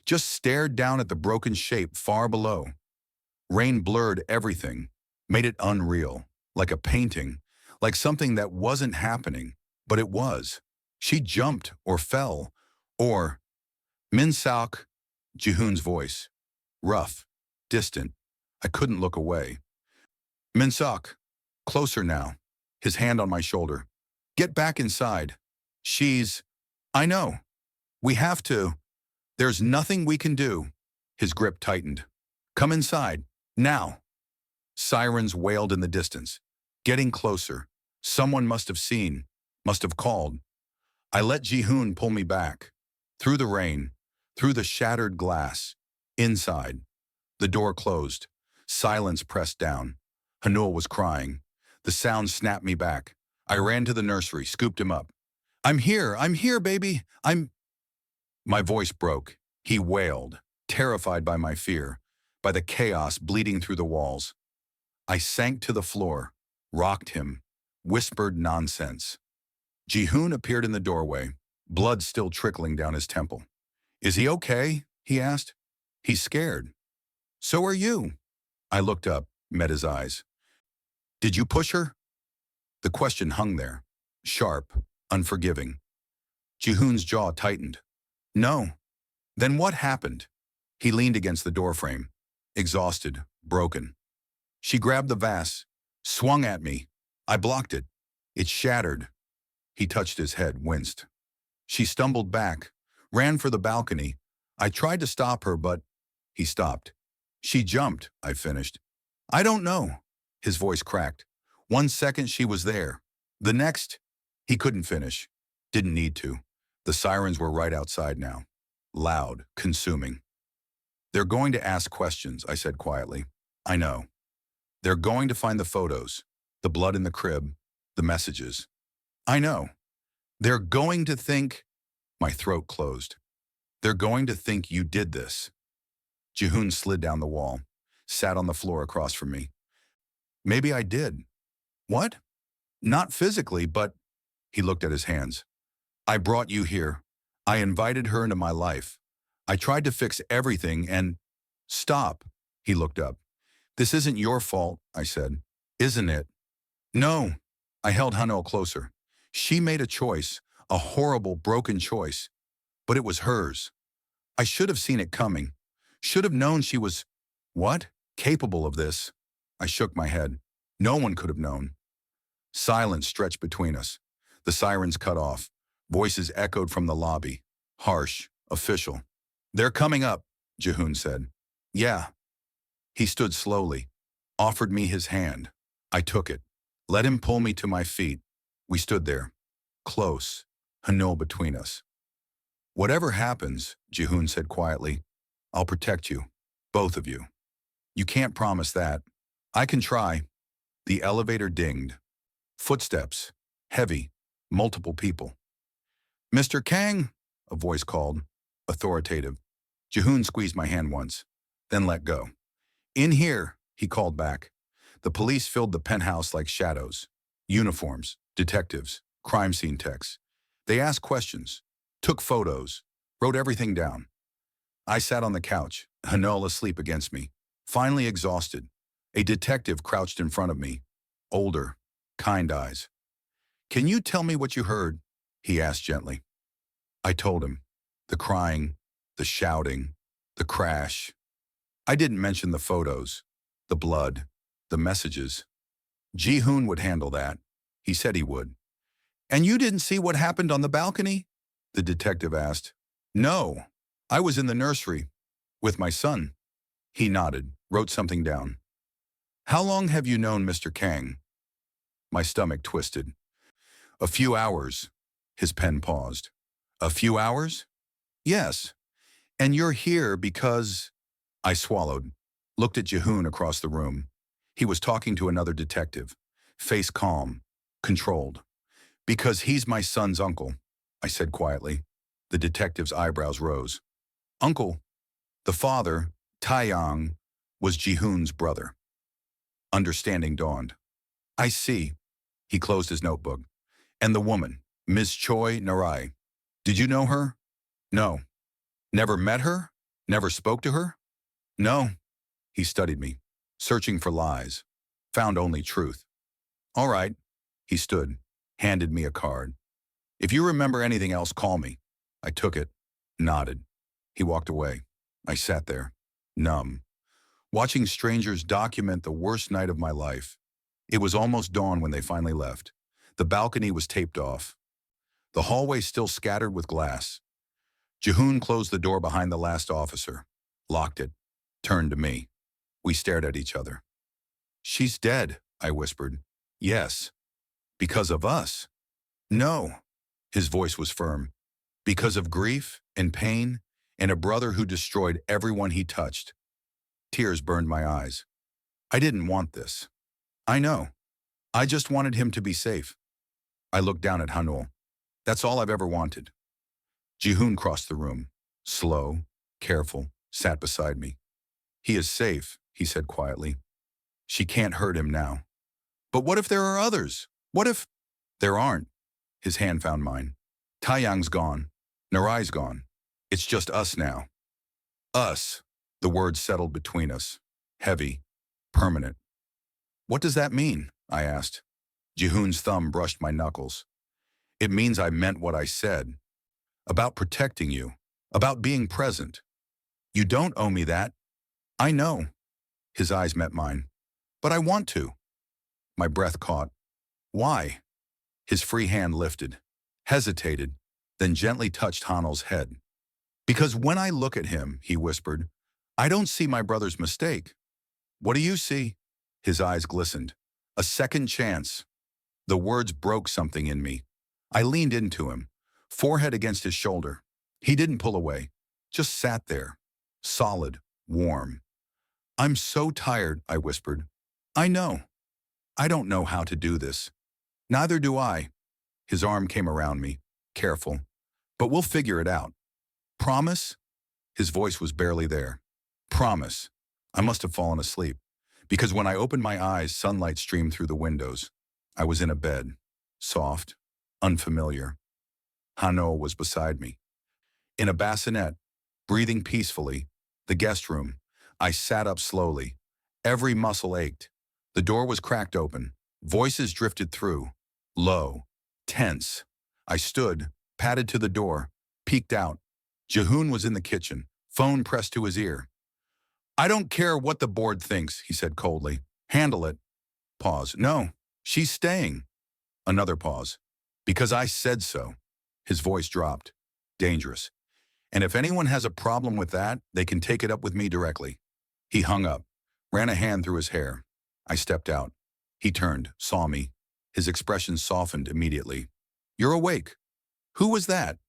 Just stared down at the broken shape far below. Rain blurred everything. Made it unreal. Like a painting. Like something that wasn't happening. But it was. She jumped or fell. Or, Min Saok, Jihoon's voice. Rough, distant. I couldn't look away. Min Saok, closer now, his hand on my shoulder. Get back inside. I know. We have to. There's nothing we can do. His grip tightened. Come inside, now. Sirens wailed in the distance. Getting closer. Someone must have seen, must have called. I let Jihoon pull me back. Through the rain, through the shattered glass. Inside. The door closed. Silence pressed down. Hanul was crying. The sound snapped me back. I ran to the nursery, scooped him up. I'm here, baby. My voice broke. He wailed, terrified by my fear, by the chaos bleeding through the walls. I sank to the floor, rocked him, whispered nonsense. Jihoon appeared in the doorway, blood still trickling down his temple. Is he okay? He asked. He's scared. So are you. I looked up, met his eyes. Did you push her? The question hung there, sharp, unforgiving. Jihoon's jaw tightened. No. Then what happened? He leaned against the doorframe, exhausted, broken. She grabbed the vase, swung at me. I blocked it. It shattered. He touched his head, winced. She stumbled back, ran for the balcony. I tried to stop her, but he stopped. She jumped, I finished. I don't know. His voice cracked. 1 second she was there. The next, he couldn't finish. Didn't need to. The sirens were right outside now. Loud, consuming. They're going to ask questions, I said quietly. I know. They're going to find the photos, the blood in the crib, the messages. I know. They're going to think... My throat closed. They're going to think you did this. Jihoon slid down the wall, sat on the floor across from me. Maybe I did. What? Not physically, but... He looked at his hands. I brought you here. I invited her into my life. I tried to fix everything and... Stop. He looked up. This isn't your fault, I said. Isn't it? No. I held Hanul closer. She made a choice, a horrible, broken choice. But it was hers. I should have seen it coming. Should have known she was... What? Capable of this. I shook my head. No one could have known. Silence stretched between us. The sirens cut off. Voices echoed from the lobby. Harsh, official. They're coming up, Jihoon said. Yeah. He stood slowly, offered me his hand. I took it, let him pull me to my feet. We stood there, close, Hanul between us. Whatever happens, Jihoon said quietly, I'll protect you, both of you. You can't promise that. I can try. The elevator dinged. Footsteps, heavy, multiple people. Mr. Kang, a voice called, authoritative. Jihoon squeezed my hand once, then let go. In here, he called back. The police filled the penthouse like shadows. Uniforms, detectives, crime scene techs. They asked questions, took photos, wrote everything down. I sat on the couch, Hanul asleep against me, finally exhausted. A detective crouched in front of me, older, kind eyes. Can you tell me what you heard? He asked gently. I told him. The crying, the shouting, the crash. I didn't mention the photos, the blood, the messages. Jihoon would handle that. He said he would. And you didn't see what happened on the balcony? The detective asked. No, I was in the nursery with my son. He nodded, wrote something down. How long have you known Mr. Kang? My stomach twisted. A few hours. His pen paused. A few hours? Yes. And you're here because... I swallowed, looked at Jihoon across the room. He was talking to another detective, face calm, controlled. Because he's my son's uncle, I said quietly. The detective's eyebrows rose. Uncle, the father, Taeyang, was Jihoon's brother. Understanding dawned. I see. He closed his notebook. And the woman, Ms. Choi Narai. Did you know her? No. Never met her? Never spoke to her? No. He studied me, searching for lies. Found only truth. All right. He stood, handed me a card. If you remember anything else, call me. I took it, Nodded. He walked away. I sat there, numb, watching strangers document the worst night of my life. It was almost dawn when they finally left. The balcony was taped off. The hallway still scattered with glass. Jihoon closed the door behind the last officer, locked it, turned to me. We stared at each other. "She's dead," I whispered. "Yes." "Because of us?" "No." His voice was firm. "Because of grief and pain and a brother who destroyed everyone he touched." Tears burned my eyes. I didn't want this. I know. I just wanted him to be safe. I looked down at Hanul. That's all I've ever wanted. Jihoon crossed the room, slow, careful, sat beside me. "He is safe," he said quietly. "She can't hurt him now." "But what if there are others? What if—" "There aren't." His hand found mine. "Taeyang's gone. Narai's gone. It's just us now." "Us." The words settled between us. Heavy. Permanent. "What does that mean?" I asked. Jihoon's thumb brushed my knuckles. "It means I meant what I said. About protecting you. About being present. You don't owe me that." "I know." His eyes met mine. "But I want to." My breath caught. "Why?" His free hand lifted, hesitated, then gently touched Hanul's head. "Because when I look at him," he whispered, "I don't see my brother's mistake." "What do you see?" His eyes glistened. "A second chance." The words broke something in me. I leaned into him, forehead against his shoulder. He didn't pull away, just sat there, solid, warm. "I'm so tired," I whispered. "I know. I don't know how to do this." "Neither do I." His arm came around me, careful. "But we'll figure it out." "Promise?" His voice was barely there. "Promise." I must have fallen asleep, because when I opened my eyes, sunlight streamed through the windows. I was in a bed, soft, unfamiliar. Hanul was beside me. In a bassinet, breathing peacefully, the guest room. I sat up slowly. Every muscle ached. The door was cracked open. Voices drifted through. Low. Tense. I stood, padded to the door, peeked out. Jihoon was in the kitchen, phone pressed to his ear. "I don't care what the board thinks," he said coldly. "Handle it." Pause. "No, she's staying." Another pause. "Because I said so." His voice dropped. "Dangerous. And if anyone has a problem with that, they can take it up with me directly." He hung up, ran a hand through his hair. I stepped out. He turned, saw me. His expression softened immediately. "You're awake." "Who was that?"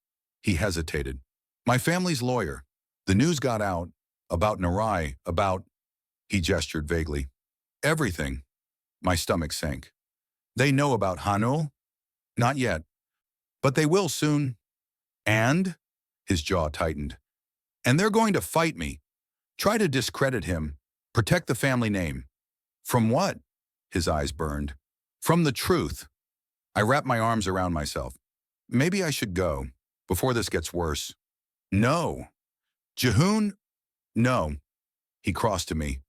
He hesitated. "My family's lawyer. The news got out. About Narai, about—" He gestured vaguely. "Everything." My stomach sank. "They know about Hanul?" "Not yet. But they will soon." "And?" His jaw tightened. "And they're going to fight me. Try to discredit him. Protect the family name." "From what?" His eyes burned. "From the truth." I wrapped my arms around myself. "Maybe I should go, before this gets worse." "No." "Jihoon?" "No." He crossed to me.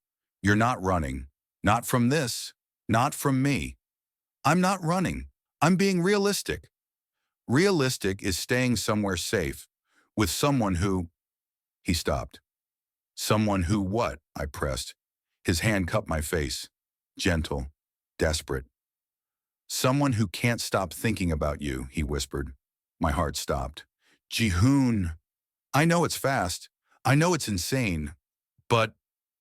"You're not running. Not from this. Not from me." "I'm not running. I'm being realistic." "Realistic is staying somewhere safe, with someone who—" He stopped. "Someone who what?" I pressed. His hand cupped my face. Gentle, desperate. "Someone who can't stop thinking about you," he whispered. My heart stopped. "Jihoon." "I know it's fast. I know it's insane. But—"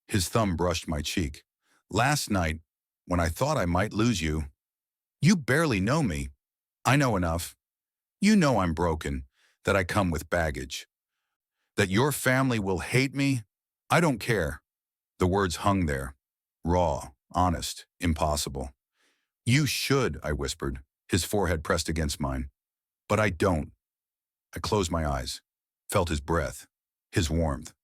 His thumb brushed my cheek. "Last night, when I thought I might lose you—" "You barely know me." "I know enough. You know I'm broken, that I come with baggage. That your family will hate me? I don't care." The words hung there. Raw, honest, impossible. "You should," I whispered, his forehead pressed against mine. "But I don't." I closed my eyes, felt his breath, his warmth.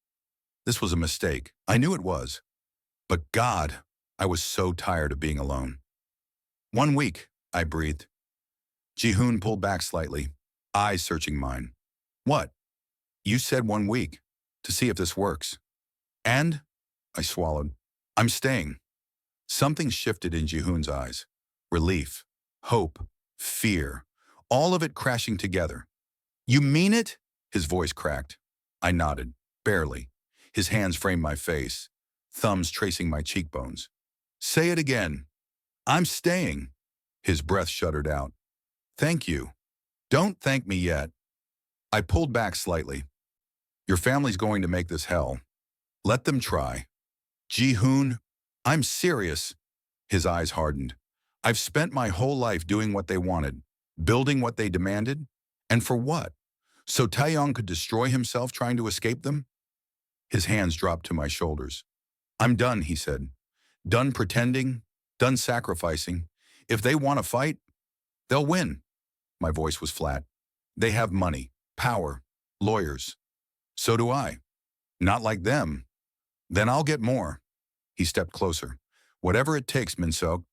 This was a mistake. I knew it was. But God, I was so tired of being alone. "1 week," I breathed. Jihoon pulled back slightly, eyes searching mine. "What?" "You said 1 week, to see if this works." "And?" I swallowed. "I'm staying." Something shifted in Jihoon's eyes. Relief, hope, fear, all of it crashing together. "You mean it?" His voice cracked. I nodded, barely. His hands framed my face, thumbs tracing my cheekbones. Say it again. I'm staying. His breath shuddered out. Thank you. Don't thank me yet. I pulled back slightly. Your family's going to make this hell. Let them try. Jihoon, I'm serious. His eyes hardened. I've spent my whole life doing what they wanted, building what they demanded, and for what? So Taeyong could destroy himself trying to escape them? His hands dropped to my shoulders. I'm done, he said. Done pretending, done sacrificing. If they want to fight, they'll win. My voice was flat. They have money, power, lawyers. So do I. Not like them. Then I'll get more. He stepped closer. Whatever it takes, Minsuk.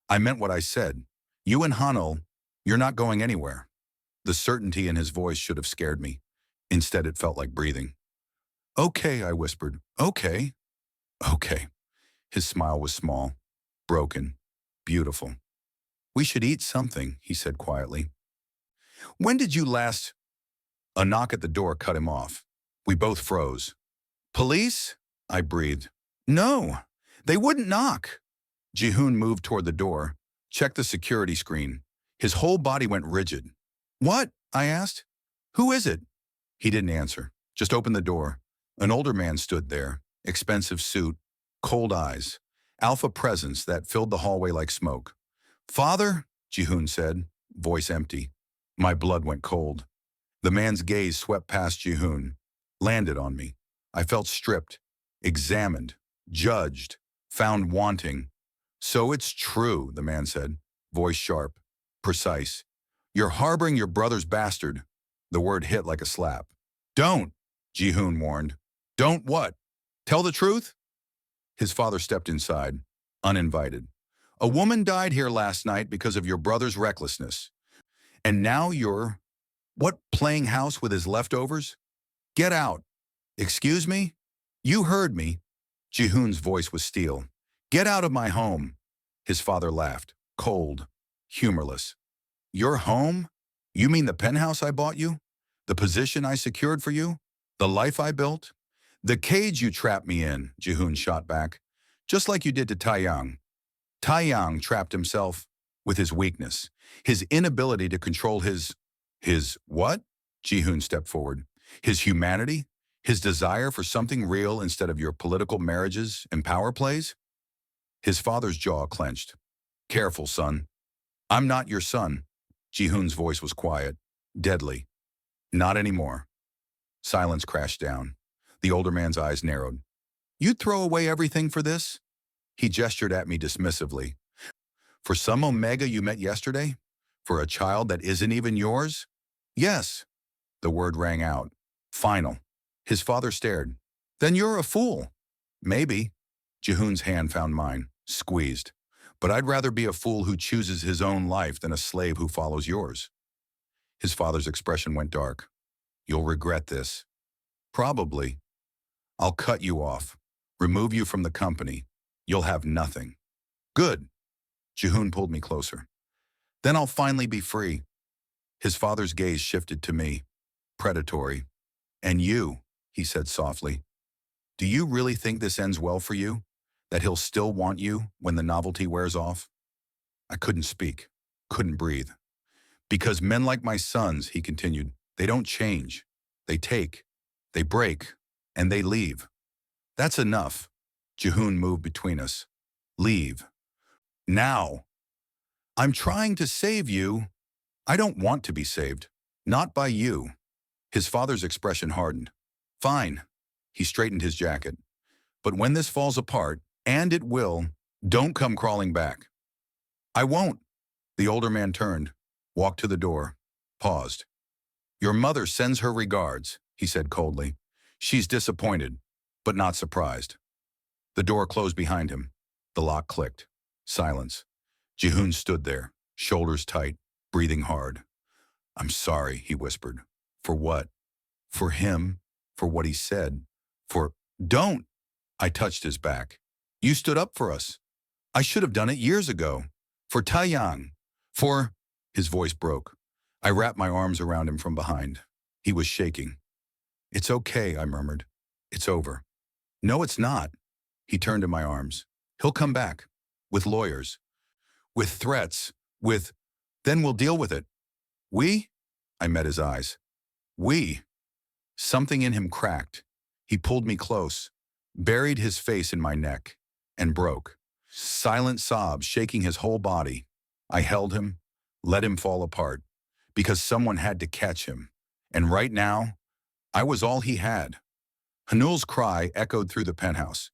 I meant what I said. You and Hanul, you're not going anywhere. The certainty in his voice should have scared me. Instead, it felt like breathing. Okay, I whispered. Okay. Okay. His smile was small, broken, beautiful. We should eat something, he said quietly. When did you last? A knock at the door cut him off. We both froze. Police? I breathed. No, they wouldn't knock. Jihoon moved toward the door, checked the security screen. His whole body went rigid. What? I asked. Who is it? He didn't answer, just opened the door. An older man stood there, expensive suit, cold eyes, alpha presence that filled the hallway like smoke. Father, Jihoon said, voice empty. My blood went cold. The man's gaze swept past Jihoon, landed on me. I felt stripped, examined, judged, found wanting. So it's true, the man said, voice sharp, precise. You're harboring your brother's bastard. The word hit like a slap. Don't, Jihoon warned. Don't what? Tell the truth? His father stepped inside, uninvited. A woman died here last night because of your brother's recklessness. And now you're, what, playing house with his leftovers? Get out. Excuse me? You heard me. Jihoon's voice was steel. Get out of my home. His father laughed, cold, humorless. Your home? You mean the penthouse I bought you? The position I secured for you? The life I built? The cage you trapped me in, Jihoon shot back. Just like you did to Taeyang. Taeyang trapped himself with his weakness, his inability to control his what? Jihoon stepped forward. His humanity? His desire for something real instead of your political marriages and power plays? His father's jaw clenched. Careful, son. I'm not your son. Jihoon's voice was quiet, deadly. Not anymore. Silence crashed down. The older man's eyes narrowed. You'd throw away everything for this? He gestured at me dismissively. For some omega you met yesterday? For a child that isn't even yours? Yes. The word rang out. Final. His father stared. Then you're a fool. Maybe. Jihoon's hand found mine, squeezed. But I'd rather be a fool who chooses his own life than a slave who follows yours. His father's expression went dark. You'll regret this. Probably. I'll cut you off, remove you from the company. You'll have nothing. Good. Jihoon pulled me closer. Then I'll finally be free. His father's gaze shifted to me, predatory. And you, he said softly, do you really think this ends well for you? That he'll still want you when the novelty wears off? I couldn't speak, couldn't breathe. Because men like my sons, he continued, they don't change. They take, they break, and they leave. That's enough. Jihoon moved between us. Leave. Now. I'm trying to save you. I don't want to be saved. Not by you. His father's expression hardened. Fine. He straightened his jacket. But when this falls apart, and it will, don't come crawling back. I won't. The older man turned, walked to the door, paused. Your mother sends her regards, he said coldly. She's disappointed, but not surprised. The door closed behind him. The lock clicked. Silence. Jihoon stood there, shoulders tight, breathing hard. I'm sorry, he whispered. For what? For him, for what he said, for... Don't! I touched his back. You stood up for us. I should have done it years ago. For Taeyang. For... His voice broke. I wrapped my arms around him from behind. He was shaking. It's okay, I murmured. It's over. No, it's not. He turned in my arms. He'll come back. With lawyers. With threats. With, then we'll deal with it. We? I met his eyes. We. Something in him cracked. He pulled me close, buried his face in my neck, and broke. Silent sobs shaking his whole body. I held him, let him fall apart, because someone had to catch him. And right now, I was all he had. Hanul's cry echoed through the penthouse.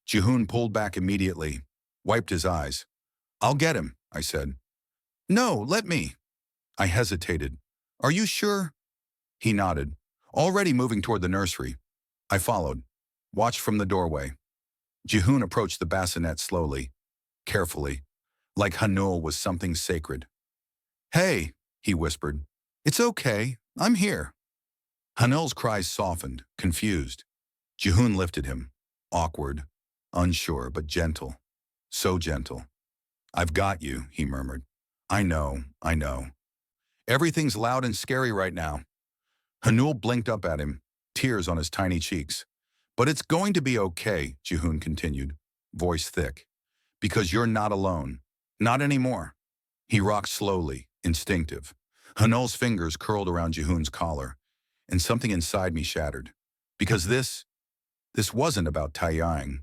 Jihoon pulled back immediately, wiped his eyes. I'll get him, I said. No, let me. I hesitated. Are you sure? He nodded, already moving toward the nursery. I followed, watched from the doorway. Jihoon approached the bassinet slowly, carefully, like Hanul was something sacred. Hey, he whispered. It's okay, I'm here. Hanul's cries softened, confused. Jihoon lifted him, awkward, unsure, but gentle. So gentle. I've got you, he murmured. I know, I know. Everything's loud and scary right now. Hanul blinked up at him, tears on his tiny cheeks. But it's going to be okay, Jihoon continued, voice thick. Because you're not alone. Not anymore. He rocked slowly, instinctive. Hanul's fingers curled around Jihoon's collar, and something inside me shattered. Because this wasn't about Taeyang,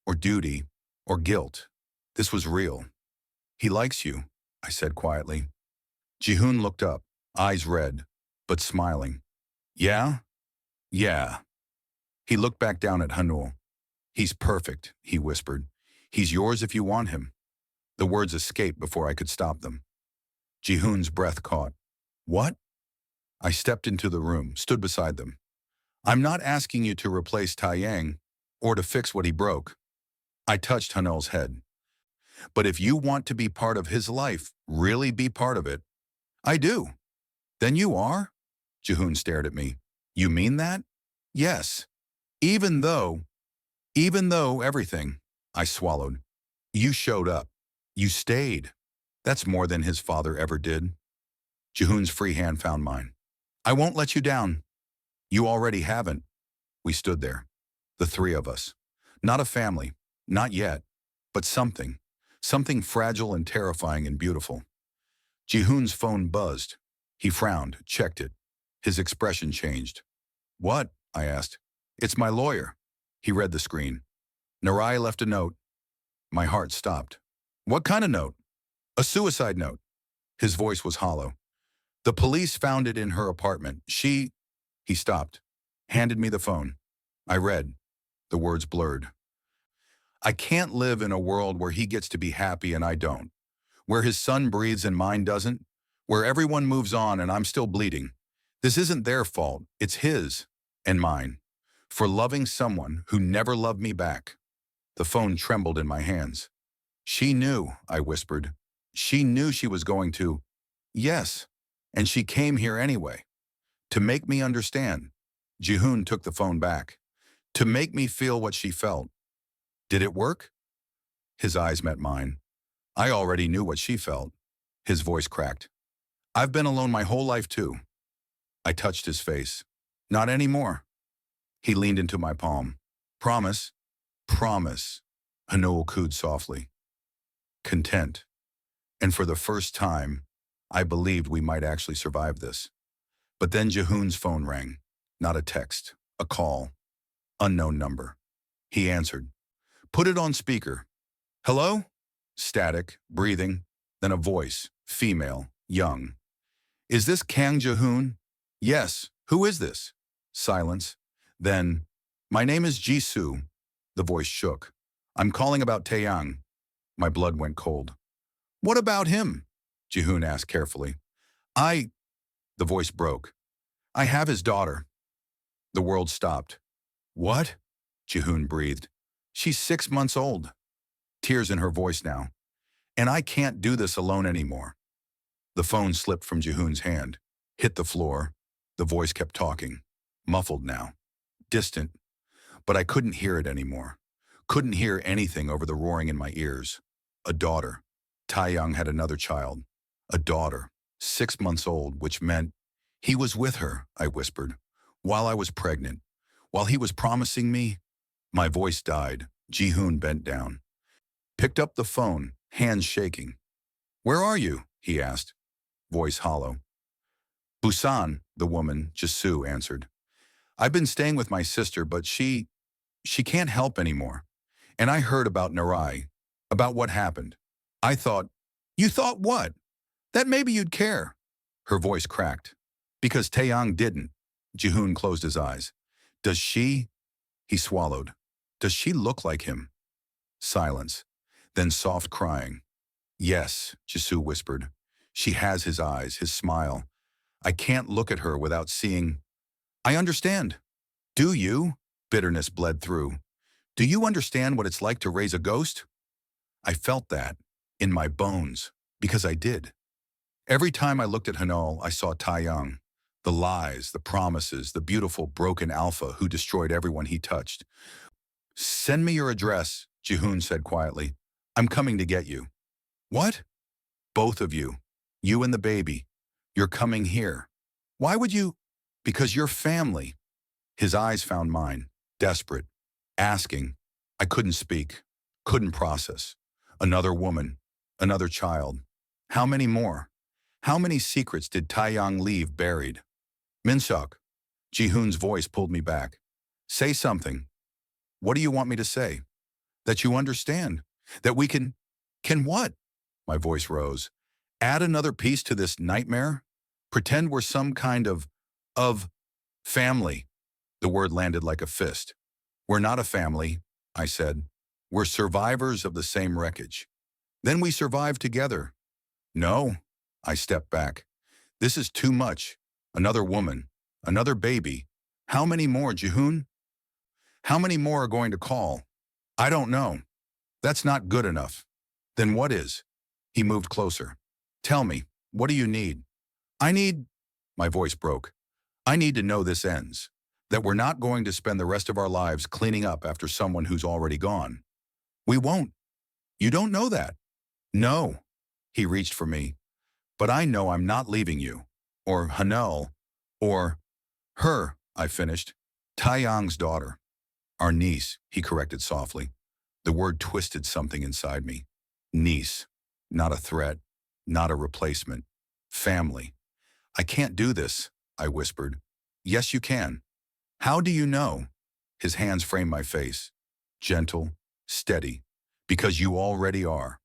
or duty, or guilt. This was real. He likes you, I said quietly. Jihoon looked up, eyes red, but smiling. Yeah? Yeah. He looked back down at Hanul. He's perfect, he whispered. He's yours if you want him. The words escaped before I could stop them. Jihoon's breath caught. What? I stepped into the room, stood beside them. I'm not asking you to replace Taeyang or to fix what he broke. I touched Hanul's head. But if you want to be part of his life, really be part of it, I do. Then you are? Jihoon stared at me. You mean that? Yes. Even though everything, I swallowed. You showed up. You stayed. That's more than his father ever did. Jihoon's free hand found mine. I won't let you down. You already haven't. We stood there, the three of us. Not a family, not yet, but something fragile and terrifying and beautiful. Jihoon's phone buzzed. He frowned, checked it. His expression changed. What? I asked. It's my lawyer. He read the screen. Narai left a note. My heart stopped. What kind of note? A suicide note. His voice was hollow. The police found it in her apartment. He stopped, handed me the phone. I read. The words blurred. I can't live in a world where he gets to be happy and I don't. Where his son breathes and mine doesn't. Where everyone moves on and I'm still bleeding. This isn't their fault. It's his and mine. For loving someone who never loved me back. The phone trembled in my hands. She knew, I whispered. She knew she was going to. Yes. And she came here anyway. To make me understand. Jihoon took the phone back. To make me feel what she felt. Did it work? His eyes met mine. I already knew what she felt. His voice cracked. I've been alone my whole life too. I touched his face. Not anymore. He leaned into my palm. Promise? Promise. Hanul cooed softly. Content. And for the first time, I believed we might actually survive this. But then Jihoon's phone rang. Not a text. A call. Unknown number. He answered. Put it on speaker. Hello? Static, breathing, then a voice, female, young. Is this Kang Jihoon? Yes. Who is this? Silence. Then, my name is Jisoo. The voice shook. I'm calling about Taeyang. My blood went cold. What about him? Jihoon asked carefully. The voice broke. I have his daughter. The world stopped. What? Jihoon breathed. She's 6 months old. Tears in her voice now. And I can't do this alone anymore. The phone slipped from Jihoon's hand, hit the floor. The voice kept talking, muffled now, distant. But I couldn't hear it anymore. Couldn't hear anything over the roaring in my ears. A daughter. Taeyang had another child. A daughter, 6 months old, which meant he was with her, I whispered. While I was pregnant, while he was promising me, my voice died. Jihoon bent down, picked up the phone, hands shaking. Where are you? He asked, voice hollow. Busan, the woman, Jisoo, answered. I've been staying with my sister, but she can't help anymore. And I heard about Narai, about what happened. I thought, you thought what? That maybe you'd care. Her voice cracked. Because Taeyang didn't. Jihoon closed his eyes. Does she? He swallowed. Does she look like him? Silence. Then soft crying. Yes, Jisoo whispered. She has his eyes, his smile. I can't look at her without seeing. I understand. Do you? Bitterness bled through. Do you understand what it's like to raise a ghost? I felt that, in my bones, because I did. Every time I looked at Hanul, I saw Taeyang. The lies, the promises, the beautiful broken alpha who destroyed everyone he touched. Send me your address, Jihoon said quietly. I'm coming to get you. What? Both of you. You and the baby. You're coming here. Why would you? Because you're family. His eyes found mine, desperate, asking. I couldn't speak, couldn't process. Another woman, another child. How many more? How many secrets did Taeyang leave buried? Minsuk, Jihoon's voice pulled me back. Say something. What do you want me to say? That you understand. That we can what? My voice rose. Add another piece to this nightmare? Pretend we're some kind of family. The word landed like a fist. We're not a family, I said. We're survivors of the same wreckage. Then we survive together. No, I stepped back. This is too much. Another woman, another baby. How many more, Jihoon? How many more are going to call? I don't know. That's not good enough. Then what is? He moved closer. Tell me, what do you need? I need, my voice broke. I need to know this ends. That we're not going to spend the rest of our lives cleaning up after someone who's already gone. We won't. You don't know that. No. He reached for me. But I know I'm not leaving you. Or Hanul. Or her, I finished. Taeyang's daughter. Our niece, he corrected softly. The word twisted something inside me. Niece. Not a threat. Not a replacement. Family. I can't do this, I whispered. Yes, you can. How do you know? His hands framed my face. Gentle, steady. Because you already are.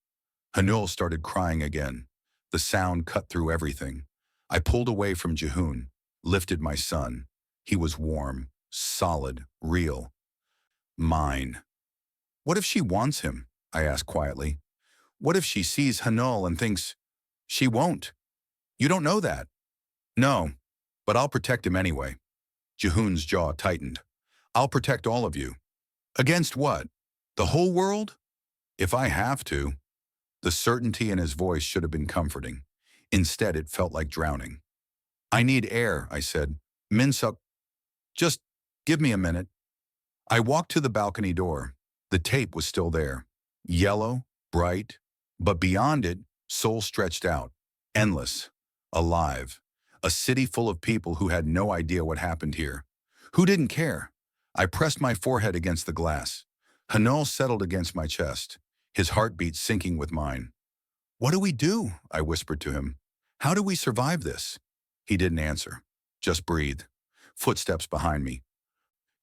Hanul started crying again. The sound cut through everything. I pulled away from Jihoon, lifted my son. He was warm, solid, real. Mine. What if she wants him? I asked quietly. What if she sees Hanul and thinks, she won't? You don't know that. No, but I'll protect him anyway. Jihoon's jaw tightened. I'll protect all of you. Against what? The whole world? If I have to. The certainty in his voice should have been comforting. Instead, it felt like drowning. I need air, I said. Minsuk, just give me a minute. I walked to the balcony door. The tape was still there. Yellow, bright, but beyond it, Seoul stretched out. Endless. Alive. A city full of people who had no idea what happened here. Who didn't care? I pressed my forehead against the glass. Hanul settled against my chest, his heartbeat syncing with mine. What do we do? I whispered to him. How do we survive this? He didn't answer. Just breathed. Footsteps behind me.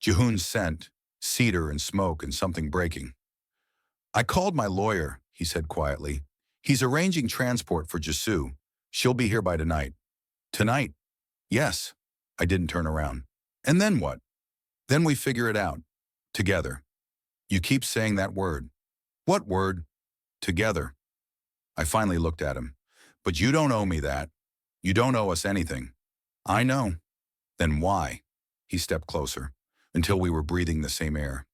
Jihoon's scent, cedar and smoke and something breaking. I called my lawyer, he said quietly. He's arranging transport for Jisoo. She'll be here by tonight. Tonight? Yes. I didn't turn around. And then what? Then we figure it out. Together. You keep saying that word. What word? Together. I finally looked at him. But you don't owe me that. You don't owe us anything. I know. Then why? He stepped closer, until we were breathing the same air.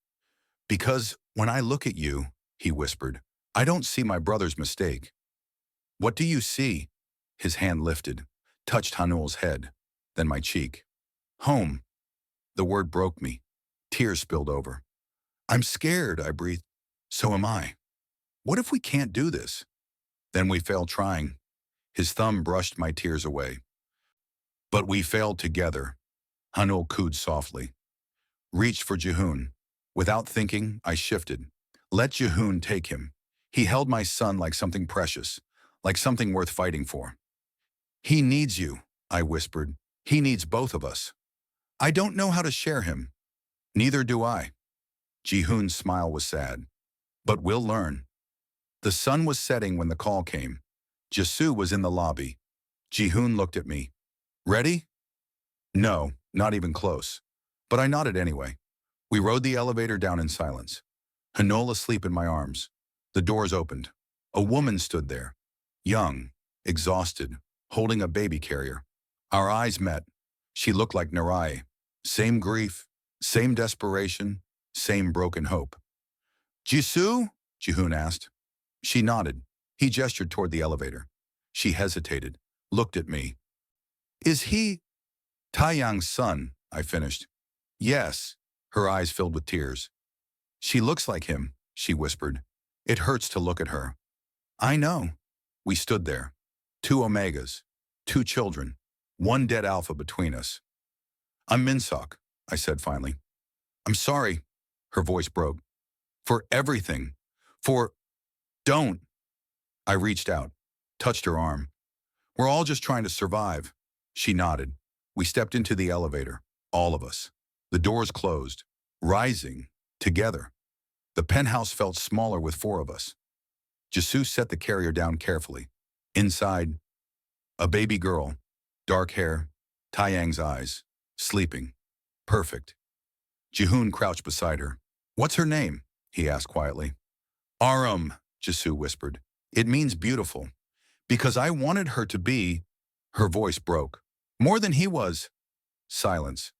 Because when I look at you, he whispered, I don't see my brother's mistake. What do you see? His hand lifted, touched Hanul's head, then my cheek. Home. The word broke me. Tears spilled over. I'm scared, I breathed. So am I. What if we can't do this? Then we failed trying. His thumb brushed my tears away. But we failed together. Hanul cooed softly. Reached for Jihoon. Without thinking, I shifted. Let Jihoon take him. He held my son like something precious, like something worth fighting for. He needs you, I whispered. He needs both of us. I don't know how to share him. Neither do I. Jihoon's smile was sad. But we'll learn. The sun was setting when the call came. Jisoo was in the lobby. Jihoon looked at me. Ready? No, not even close. But I nodded anyway. We rode the elevator down in silence. Hanul asleep in my arms. The doors opened. A woman stood there. Young, exhausted, holding a baby carrier. Our eyes met. She looked like Narai. Same grief, same desperation, same broken hope. Jisoo? Jihoon asked. She nodded. He gestured toward the elevator. She hesitated, looked at me. Is he Taeyang's son? I finished. Yes. Her eyes filled with tears. She looks like him, she whispered. It hurts to look at her. I know. We stood there. 2 Omegas, 2 children, 1 dead alpha between us. I'm Minsok, I said finally. I'm sorry, her voice broke. For everything. For... Don't. I reached out, touched her arm. We're all just trying to survive. She nodded. We stepped into the elevator, all of us. The doors closed, rising, together. The penthouse felt smaller with 4 of us. Jisoo set the carrier down carefully. Inside, a baby girl, dark hair, Taeyang's eyes, sleeping. Perfect. Jihoon crouched beside her. What's her name? He asked quietly. Arum, Jisoo whispered. It means beautiful. Because I wanted her to be... Her voice broke. More than he was. Silence.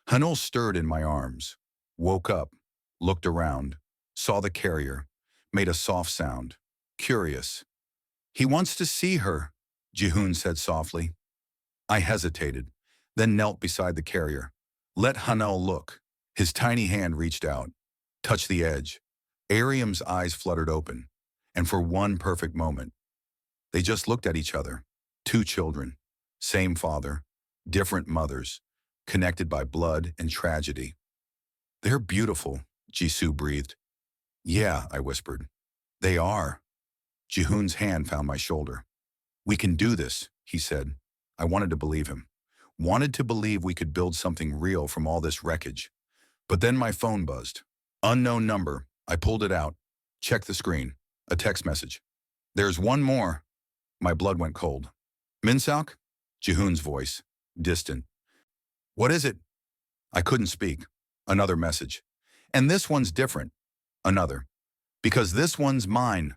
Hanul stirred in my arms. Woke up. Looked around. Saw the carrier. Made a soft sound. Curious. He wants to see her, Jihoon said softly. I hesitated, then knelt beside the carrier. Let Hanul look. His tiny hand reached out. Touched the edge. Ariam's eyes fluttered open. And for one perfect moment, they just looked at each other. 2 children. Same father. Different mothers. Connected by blood and tragedy. They're beautiful, Jisoo breathed. Yeah, I whispered. They are. Jihoon's hand found my shoulder. We can do this, he said. I wanted to believe him. Wanted to believe we could build something real from all this wreckage. But then my phone buzzed. Unknown number. I pulled it out. Checked the screen. A text message. There's one more. My blood went cold. Minsok? Jihoon's voice. Distant. What is it? I couldn't speak. Another message. And this one's different. Another. Because this one's mine.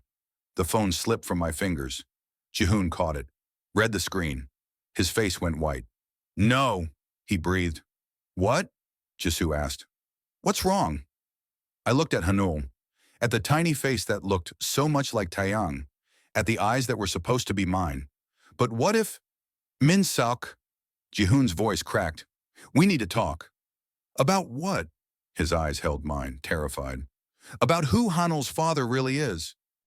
The phone slipped from my fingers. Jihoon caught it. Read the screen. His face went white. No, he breathed. What? Jisoo asked. What's wrong? I looked at Hanul. At the tiny face that looked so much like Taeyang. At the eyes that were supposed to be mine. But what if... Minsok? Jihoon's voice cracked. We need to talk. About what? His eyes held mine, terrified. About who Hanul's father really is.